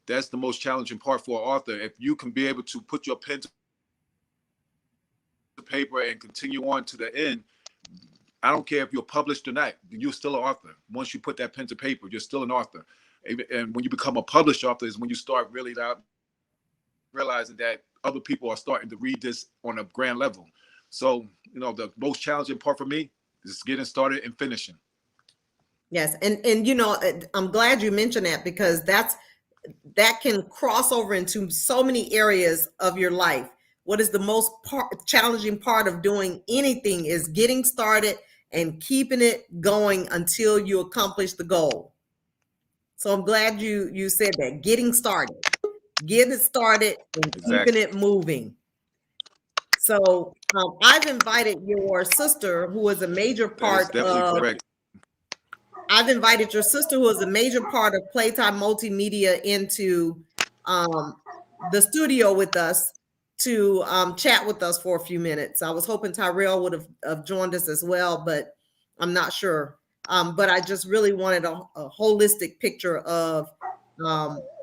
[SPEAKER 3] That's the most challenging part for an author. If you can be able to put your pen to paper and continue on to the end, I don't care if you're published or not, you're still an author. Once you put that pen to paper, you're still an author. And when you become a published author is when you start really realizing that other people are starting to read this on a grand level. So, the most challenging part for me is getting started and finishing.
[SPEAKER 1] Yes. And I'm glad you mentioned that, because that can cross over into so many areas of your life. What is the most challenging part of doing anything is getting started and keeping it going until you accomplish the goal. So I'm glad you said that. Getting started and keeping it moving. So I've invited your sister, who is a major part
[SPEAKER 3] correct.
[SPEAKER 1] I've invited your sister, who is a major part of Playtime Multimedia, into the studio with us to chat with us for a few minutes. I was hoping Tyrell would have joined us as well, but I'm not sure. But I just really wanted a holistic picture of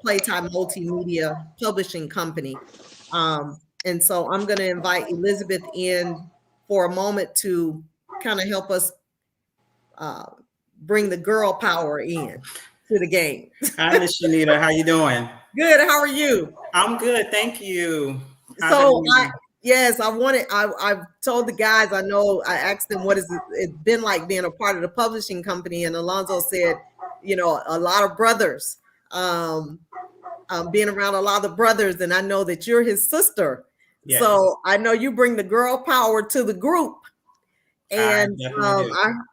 [SPEAKER 1] Playtime Multimedia Publishing Company. And so I'm going to invite Elizabeth in for a moment to kind of help us bring the girl power in to the game.
[SPEAKER 4] Hi, Miss Shenita. How you doing?
[SPEAKER 1] Good. How are you?
[SPEAKER 4] I'm good. Thank you.
[SPEAKER 1] I've told the guys, I asked them, what is it been like being a part of the publishing company? And Alonzo said, a lot of brothers, being around a lot of brothers. And I know that you're his sister. Yes. So I know you bring the girl power to the group. And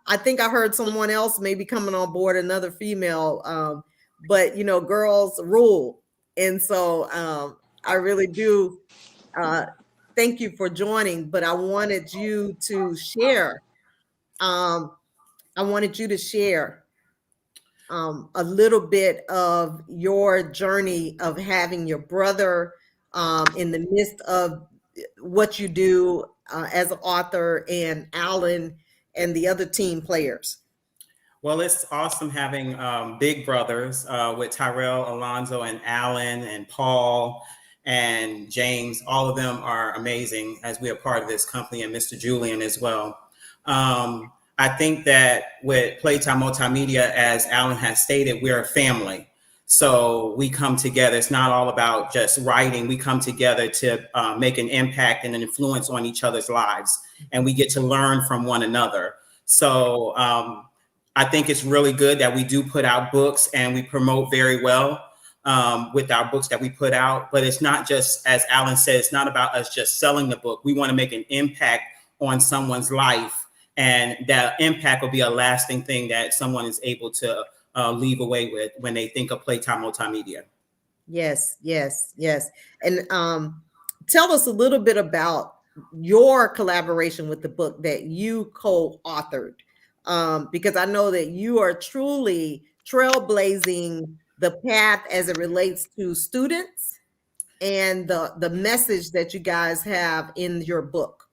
[SPEAKER 1] I think I heard someone else maybe coming on board, another female, but girls rule. And so I really do thank you for joining, but I wanted you to share. A little bit of your journey of having your brother in the midst of what you do as an author, and Alan and the other team players.
[SPEAKER 4] Well, it's awesome having big brothers with Tyrell, Alonzo, and Alan, and Paul, and James. All of them are amazing as we are part of this company, and Mr. Julian as well. I think that with Playtime Multimedia, as Alan has stated, we're a family. So we come together. It's not all about just writing. We come together to make an impact and an influence on each other's lives. And we get to learn from one another. So I think it's really good that we do put out books, and we promote very well with our books that we put out. But it's not just, as Alan said, it's not about us just selling the book. We want to make an impact on someone's life. And that impact will be a lasting thing that someone is able to leave away with when they think of Playtime Multimedia. Yes.
[SPEAKER 1] And tell us a little bit about your collaboration with the book that you co-authored, because I know that you are truly trailblazing the path as it relates to students and the message that you guys have in your book.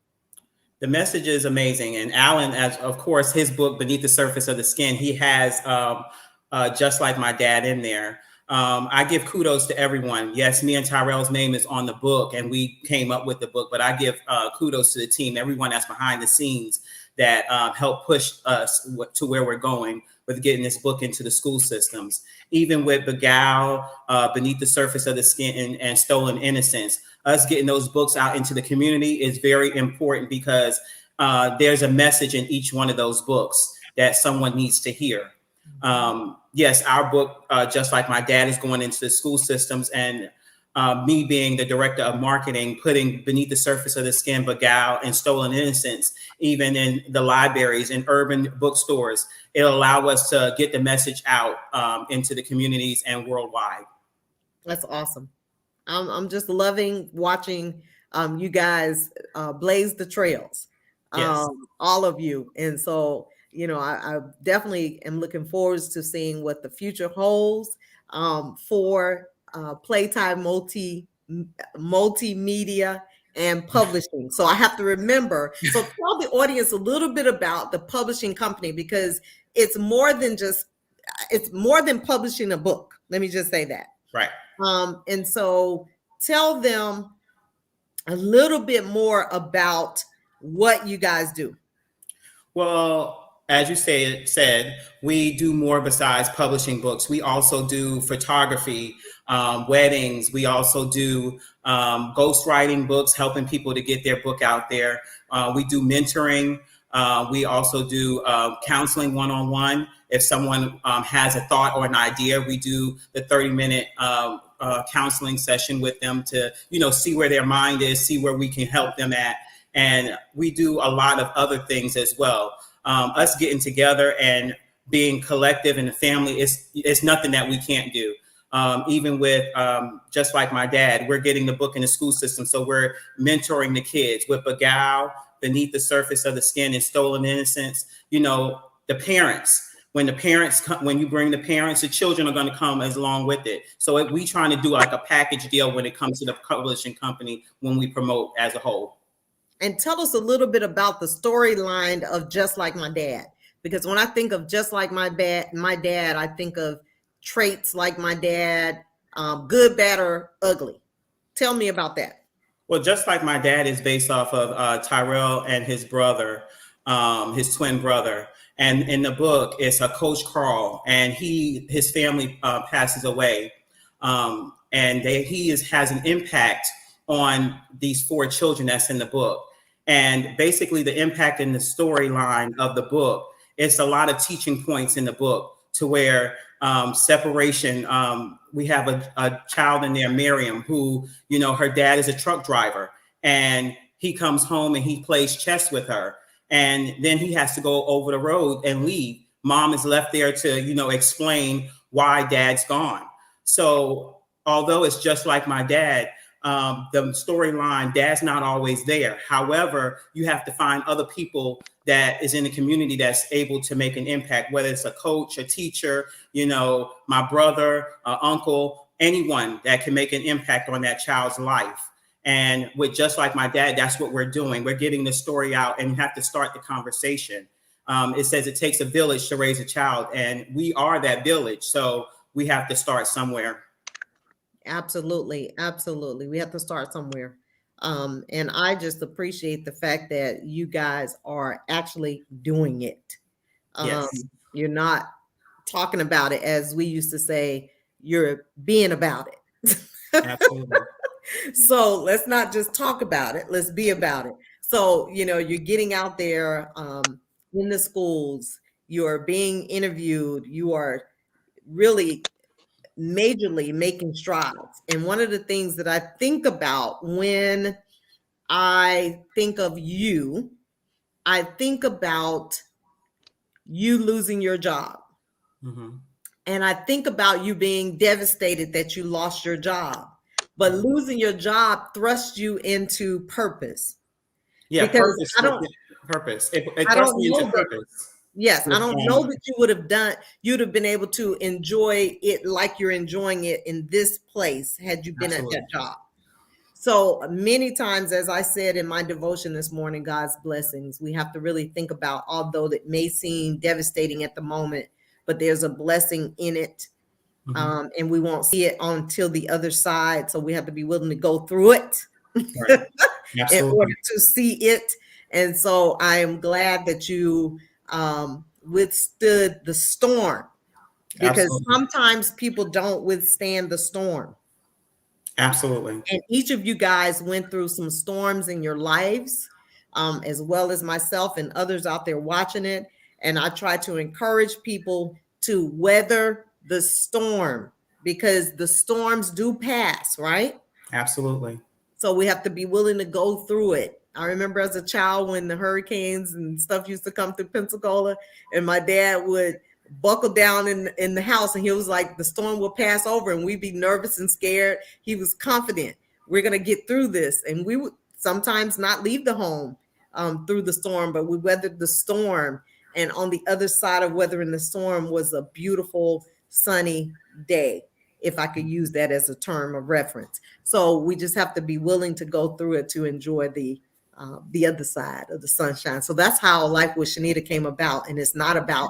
[SPEAKER 4] The message is amazing. And Alan, as of course, his book, Beneath the Surface of the Skin, he has Just Like My Dad in there. I give kudos to everyone. Yes, me and Tyrell's name is on the book, and we came up with the book, but I give kudos to the team, everyone that's behind the scenes that helped push us to where we're going with getting this book into the school systems. Even with Beguile, Beneath the Surface of the Skin, and Stolen Innocence, us getting those books out into the community is very important, because there's a message in each one of those books that someone needs to hear. Yes, our book, Just Like My Dad, is going into the school systems, and me being the director of marketing, putting Beneath the Surface of the Skin, Beguile, and Stolen Innocence, even in the libraries and urban bookstores, it'll allow us to get the message out into the communities and worldwide.
[SPEAKER 1] That's awesome. I'm just loving watching you guys blaze the trails,
[SPEAKER 4] Yes.
[SPEAKER 1] all of you. And so, I definitely am looking forward to seeing what the future holds for Playtime multimedia and publishing. So I have to remember. So tell the audience a little bit about the publishing company, because it's more than publishing a book. Let me just say that.
[SPEAKER 4] Right.
[SPEAKER 1] And so tell them a little bit more about what you guys do.
[SPEAKER 4] Well, as you said, we do more besides publishing books. We also do photography, weddings. We also do ghostwriting books, helping people to get their book out there. We do mentoring. We also do counseling one-on-one. If someone has a thought or an idea, we do the 30-minute counseling session with them to, see where their mind is, see where we can help them at. And we do a lot of other things as well. Us getting together and being collective in the family is nothing that we can't do. Even with Just Like My Dad, we're getting the book in the school system. So we're mentoring the kids with Beguile, Beneath the Surface of the Skin, and Stolen Innocence. The parents. When you bring the parents, the children are going to come as along with it. So we trying to do like a package deal when it comes to the publishing company when we promote as a whole.
[SPEAKER 1] And tell us a little bit about the storyline of Just Like My Dad, because when I think of Just Like My Dad, I think of traits like my dad, good, bad, or ugly. Tell me about that.
[SPEAKER 4] Well, Just Like My Dad is based off of Tyrell and his brother, his twin brother. And in the book, it's a Coach Carl, and his family passes away, and he has an impact on these 4 children that's in the book. And basically the impact in the storyline of the book, it's a lot of teaching points in the book to where separation, we have a child in there, Miriam, who, her dad is a truck driver, and he comes home and he plays chess with her. And then he has to go over the road and leave. Mom is left there to, explain why dad's gone. So although it's Just Like My Dad, the storyline, dad's not always there. However, you have to find other people that is in the community that's able to make an impact, whether it's a coach, a teacher, my brother, uncle, anyone that can make an impact on that child's life. And with Just Like My Dad, that's what we're doing. We're getting the story out, and you have to start the conversation. It says it takes a village to raise a child, and we are that village. So we have to start somewhere.
[SPEAKER 1] Absolutely. Absolutely. We have to start somewhere. And I just appreciate the fact that you guys are actually doing it.
[SPEAKER 4] Yes.
[SPEAKER 1] You're not talking about it, as we used to say, you're being about it.
[SPEAKER 4] Absolutely.
[SPEAKER 1] So let's not just talk about it. Let's be about it. So, you're getting out there in the schools, you're being interviewed, you are really majorly making strides. And one of the things that I think about when I think of you, I think about you losing your job.
[SPEAKER 4] Mm-hmm.
[SPEAKER 1] And I think about you being devastated that you lost your job. But losing your job thrust you into purpose.
[SPEAKER 4] Yeah,
[SPEAKER 1] because
[SPEAKER 4] purpose. It thrust me into purpose.
[SPEAKER 1] Yes, I don't know that you'd have been able to enjoy it like you're enjoying it in this place had you been
[SPEAKER 4] Absolutely.
[SPEAKER 1] at that job. So many times, as I said in my devotion this morning, God's blessings, we have to really think about, although it may seem devastating at the moment, but there's a blessing in it.
[SPEAKER 4] Mm-hmm.
[SPEAKER 1] And we won't see it until the other side. So we have to be willing to go through it
[SPEAKER 4] Right.
[SPEAKER 1] in order to see it. And so I am glad that you withstood the storm, because
[SPEAKER 4] Absolutely.
[SPEAKER 1] sometimes people don't withstand the storm.
[SPEAKER 4] Absolutely.
[SPEAKER 1] And each of you guys went through some storms in your lives, as well as myself and others out there watching it. And I try to encourage people to weather the storm, because the storms do pass, right?
[SPEAKER 4] Absolutely.
[SPEAKER 1] So we have to be willing to go through it. I remember as a child when the hurricanes and stuff used to come through Pensacola, and my dad would buckle down in the house, and he was like, the storm will pass over, and we'd be nervous and scared. He was confident we're gonna get through this, and we would sometimes not leave the home through the storm, but we weathered the storm. And on the other side of weathering the storm was a beautiful sunny day, if I could use that as a term of reference. So we just have to be willing to go through it to enjoy the other side of the sunshine. So that's how Life with Shenita came about. And it's not about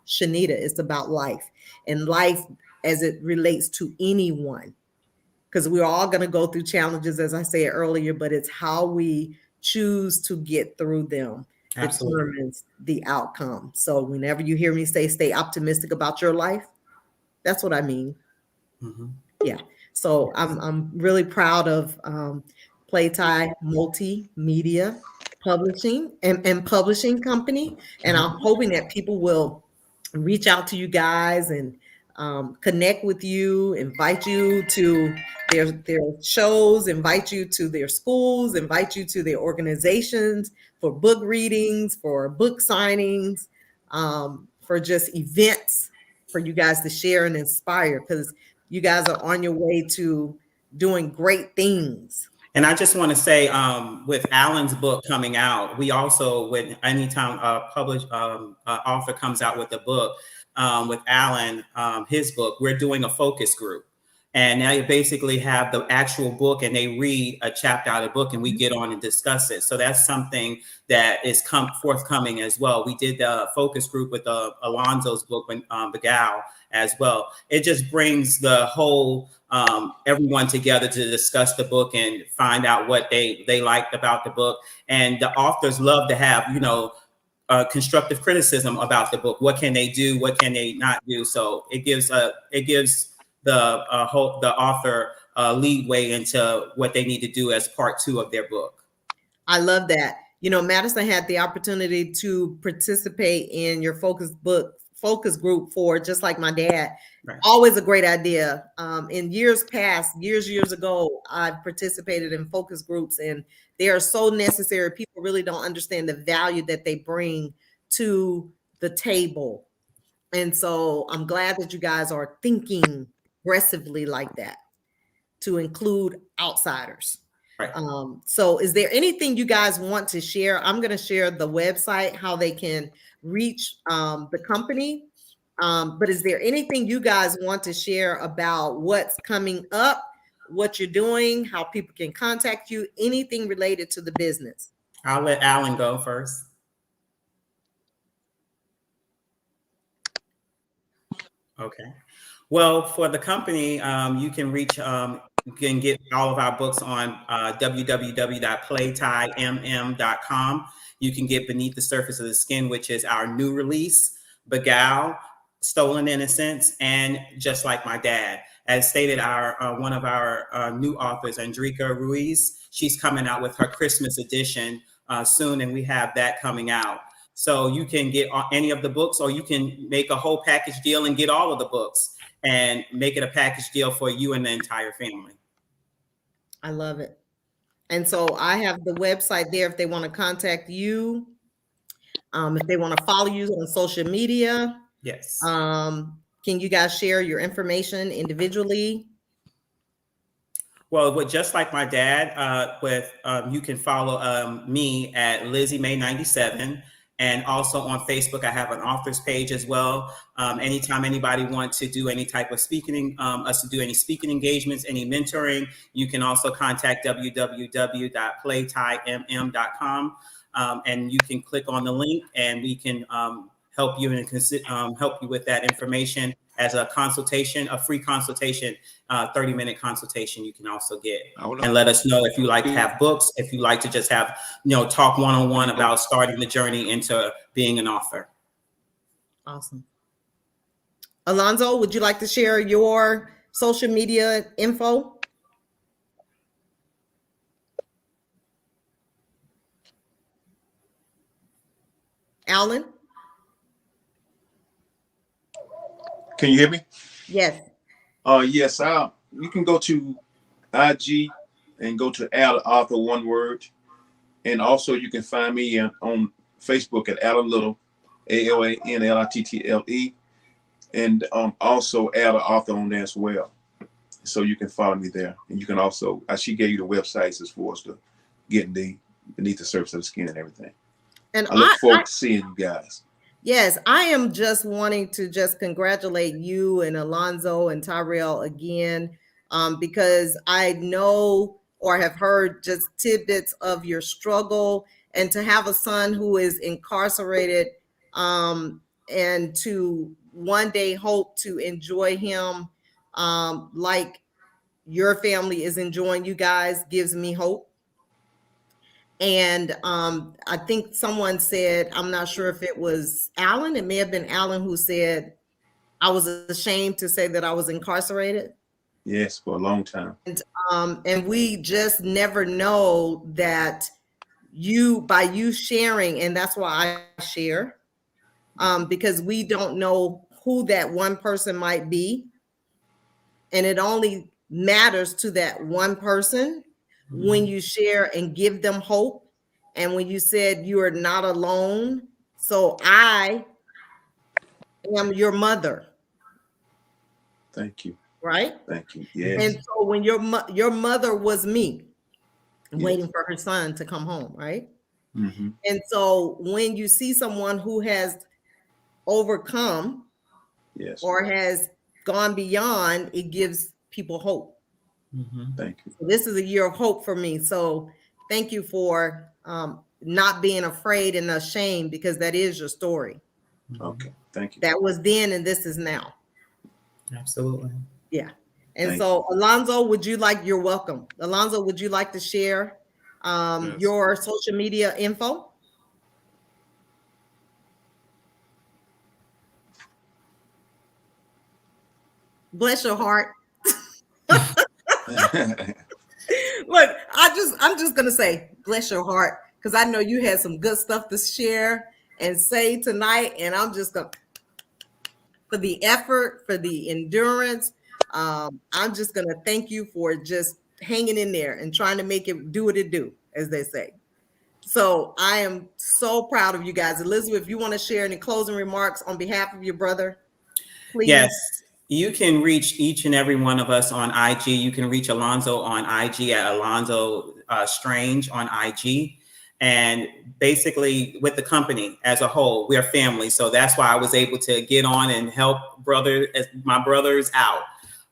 [SPEAKER 1] Shenita, it's about life, and life as it relates to anyone. Because we're all going to go through challenges, as I said earlier, but it's how we choose to get through them determines the outcome. So whenever you hear me say, stay optimistic about your life, that's what I mean.
[SPEAKER 4] Mm-hmm.
[SPEAKER 1] Yeah. So I'm really proud of Playtie Multimedia Publishing and Publishing Company. And I'm hoping that people will reach out to you guys and connect with you, invite you to their shows, invite you to their schools, invite you to their organizations for book readings, for book signings, for just events for you guys to share and inspire, because you guys are on your way to doing great things.
[SPEAKER 4] And I just want to say, with Alan's book coming out, we also, when anytime a author comes out with a book, with Alan, his book, we're doing a focus group. And now you basically have the actual book and they read a chapter out of the book and we get on and discuss it. So that's something that is forthcoming as well. We did the focus group with Alonzo's book, Begal, as well. It just brings the whole everyone together to discuss the book and find out what they liked about the book. And the authors love to have, constructive criticism about the book. What can they do? What can they not do? So it gives the author leeway into what they need to do as part 2 of their book.
[SPEAKER 1] I love that. Madison had the opportunity to participate in your focus group for Just Like My Dad. Right. Always a great idea. In years past, years ago, I've participated in focus groups, and they are so necessary. People really don't understand the value that they bring to the table. And so I'm glad that you guys are thinking aggressively like that to include outsiders.
[SPEAKER 4] Right.
[SPEAKER 1] So is there anything you guys want to share? I'm going to share the website, how they can reach the company. But is there anything you guys want to share about what's coming up, what you're doing, how people can contact you, anything related to the business?
[SPEAKER 4] I'll let Alan go first. Okay. Well, for the company, you can reach, you can get all of our books on www.playtiemm.com. You can get Beneath the Surface of the Skin, which is our new release, Begal, Stolen Innocence, and Just Like My Dad. As stated, one of our new authors, Andrika Ruiz, she's coming out with her Christmas edition soon, and we have that coming out. So you can get any of the books, or you can make a whole package deal and get all of the books and make it a package deal for you and the entire family.
[SPEAKER 1] I love it. And so I have the website there if they want to contact you, if they want to follow you on social media.
[SPEAKER 4] Yes.
[SPEAKER 1] Can you guys share your information individually?
[SPEAKER 4] Well, with Just Like My Dad, you can follow me at Lizzie May 97. And also on Facebook, I have an authors page as well. Anytime anybody wants to do any type of speaking, us to do any speaking engagements, any mentoring, you can also contact www.playtiemm.com. And you can click on the link and we can help you and help you with that information as a consultation, a free consultation, 30-minute consultation you can also get. And let us know if you like to have books, if you like to just have, talk one-on-one about starting the journey into being an author.
[SPEAKER 1] Awesome. Alonzo, would you like to share your social media info? Alan?
[SPEAKER 2] Can you hear me?
[SPEAKER 1] Yes.
[SPEAKER 2] Yes. You can go to IG and go to Al Author, one word. And also you can find me on Facebook at Alan Little, ALANLITTLE, and also Al Author on there as well. So you can follow me there. And you can also, she gave you the websites as far as the getting the beneath the surface of the skin and everything.
[SPEAKER 1] And
[SPEAKER 2] I look forward to seeing you guys.
[SPEAKER 1] Yes, I am just wanting to just congratulate you and Alonzo and Tyrell again, because I know or have heard just tidbits of your struggle, and to have a son who is incarcerated, and to one day hope to enjoy him like your family is enjoying you guys gives me hope. And I think someone said, I'm not sure if it was Alan, it may have been Alan, who said, I was ashamed to say that I was incarcerated.
[SPEAKER 2] Yes, for a long time.
[SPEAKER 1] And we just never know that by you sharing, and that's why I share, because we don't know who that one person might be. And it only matters to that one person when you share and give them hope. And when you said you are not alone, so I am your mother.
[SPEAKER 2] Thank you.
[SPEAKER 1] Right?
[SPEAKER 2] Thank you. Yes.
[SPEAKER 1] And so when your mother was me,
[SPEAKER 2] Yes.
[SPEAKER 1] waiting for her son to come home, right?
[SPEAKER 2] Mm-hmm.
[SPEAKER 1] And so when you see someone who has overcome,
[SPEAKER 2] yes,
[SPEAKER 1] or has gone beyond, it gives people hope.
[SPEAKER 2] Thank you.
[SPEAKER 1] So this is a year of hope for me. So thank you for not being afraid and ashamed, because that is your story.
[SPEAKER 2] Okay, thank you.
[SPEAKER 1] That was then and this is now.
[SPEAKER 4] Absolutely.
[SPEAKER 1] Yeah. And so Alonzo, you're welcome. Alonzo, would you like to share your social media info? Bless your heart. Look, I'm just gonna say, bless your heart, because I know you had some good stuff to share and say tonight, and I'm just gonna, for the effort, for the endurance, I'm just gonna thank you for just hanging in there and trying to make it do what it do, as they say. So I am so proud of you guys. Elizabeth, if you want to share any closing remarks on behalf of your brother, please.
[SPEAKER 4] Yes. You can reach each and every one of us on IG. You can reach Alonzo on IG at Alonzo Strange on IG. And basically with the company as a whole, we're family. So that's why I was able to get on and help my brothers out,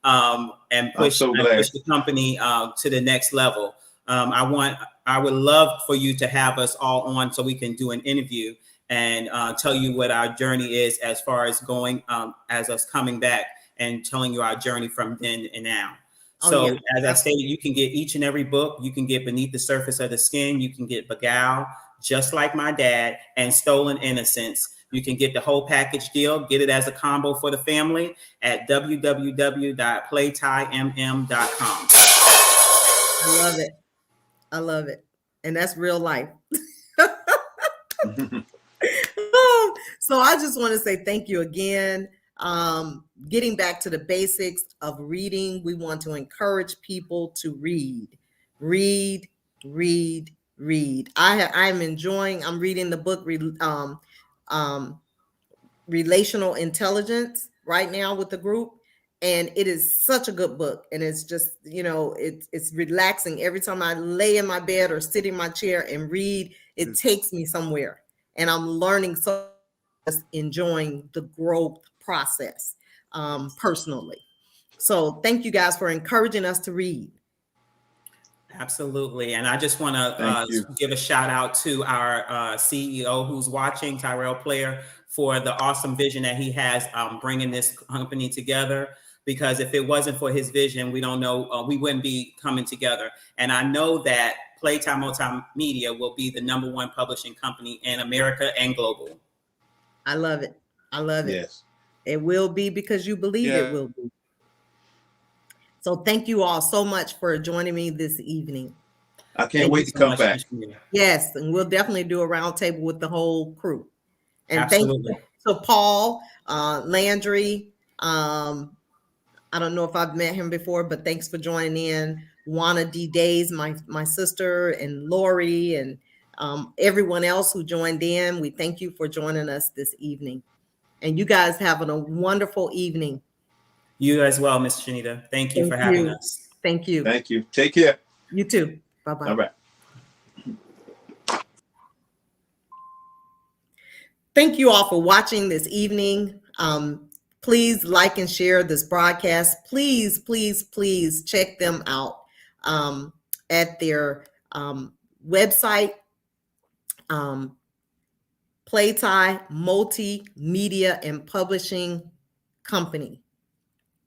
[SPEAKER 4] and push the company to the next level. I would love for you to have us all on so we can do an interview and tell you what our journey is as far as going, as us coming back and telling you our journey from then and now. So as I stated, you can get each and every book. You can get Beneath the Surface of the Skin. You can get Beguiled, Just Like My Dad, and Stolen Innocence. You can get the whole package deal. Get it as a combo for the family at www.playtym.com.
[SPEAKER 1] I love it. I love it. And that's real life. So I just want to say thank you again. Getting back to the basics of reading, we want to encourage people to read. I'm reading the book Relational Intelligence right now with the group, and it is such a good book. And it's just, it's relaxing. Every time I lay in my bed or sit in my chair and read, it takes me somewhere, and I'm learning so much, enjoying the growth process personally. So thank you guys for encouraging us to read.
[SPEAKER 4] Absolutely. And I just want to give a shout out to our CEO who's watching, Tyrell Player, for the awesome vision that he has bringing this company together. Because if it wasn't for his vision, we don't know, we wouldn't be coming together. And I know that Playtime Multimedia will be the #1 publishing company in America and global.
[SPEAKER 1] I love it. I love it.
[SPEAKER 2] Yes.
[SPEAKER 1] It will be, because you believe it will be. So thank you all so much for joining me this evening.
[SPEAKER 2] I can't wait to come back.
[SPEAKER 1] Yes, and we'll definitely do a round table with the whole crew. And
[SPEAKER 4] absolutely.
[SPEAKER 1] Thank you to Paul Landry. I don't know if I've met him before, but thanks for joining in. Juana D. Days, my sister, and Lori, and everyone else who joined in. We thank you for joining us this evening. And you guys having a wonderful evening.
[SPEAKER 4] You as well, Miss Shenita. Thank you for having us.
[SPEAKER 1] Thank you.
[SPEAKER 2] Thank you. Take care.
[SPEAKER 1] You too. Bye-bye.
[SPEAKER 2] All right.
[SPEAKER 1] Thank you all for watching this evening. Please like and share this broadcast. Please, please, please check them out at their website, Playtie Multimedia and Publishing Company,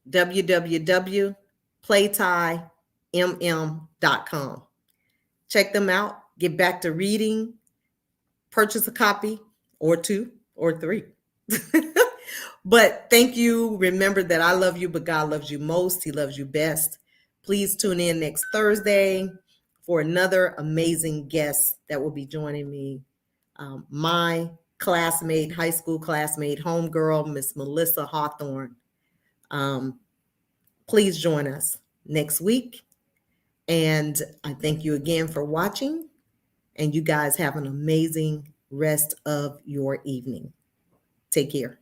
[SPEAKER 1] www.playtiemm.com. Check them out. Get back to reading. Purchase a copy or 2 or 3. But thank you. Remember that I love you, but God loves you most. He loves you best. Please tune in next Thursday for another amazing guest that will be joining me. My classmate, high school classmate, homegirl, Miss Melissa Hawthorne. Please join us next week. And I thank you again for watching. And you guys have an amazing rest of your evening. Take care.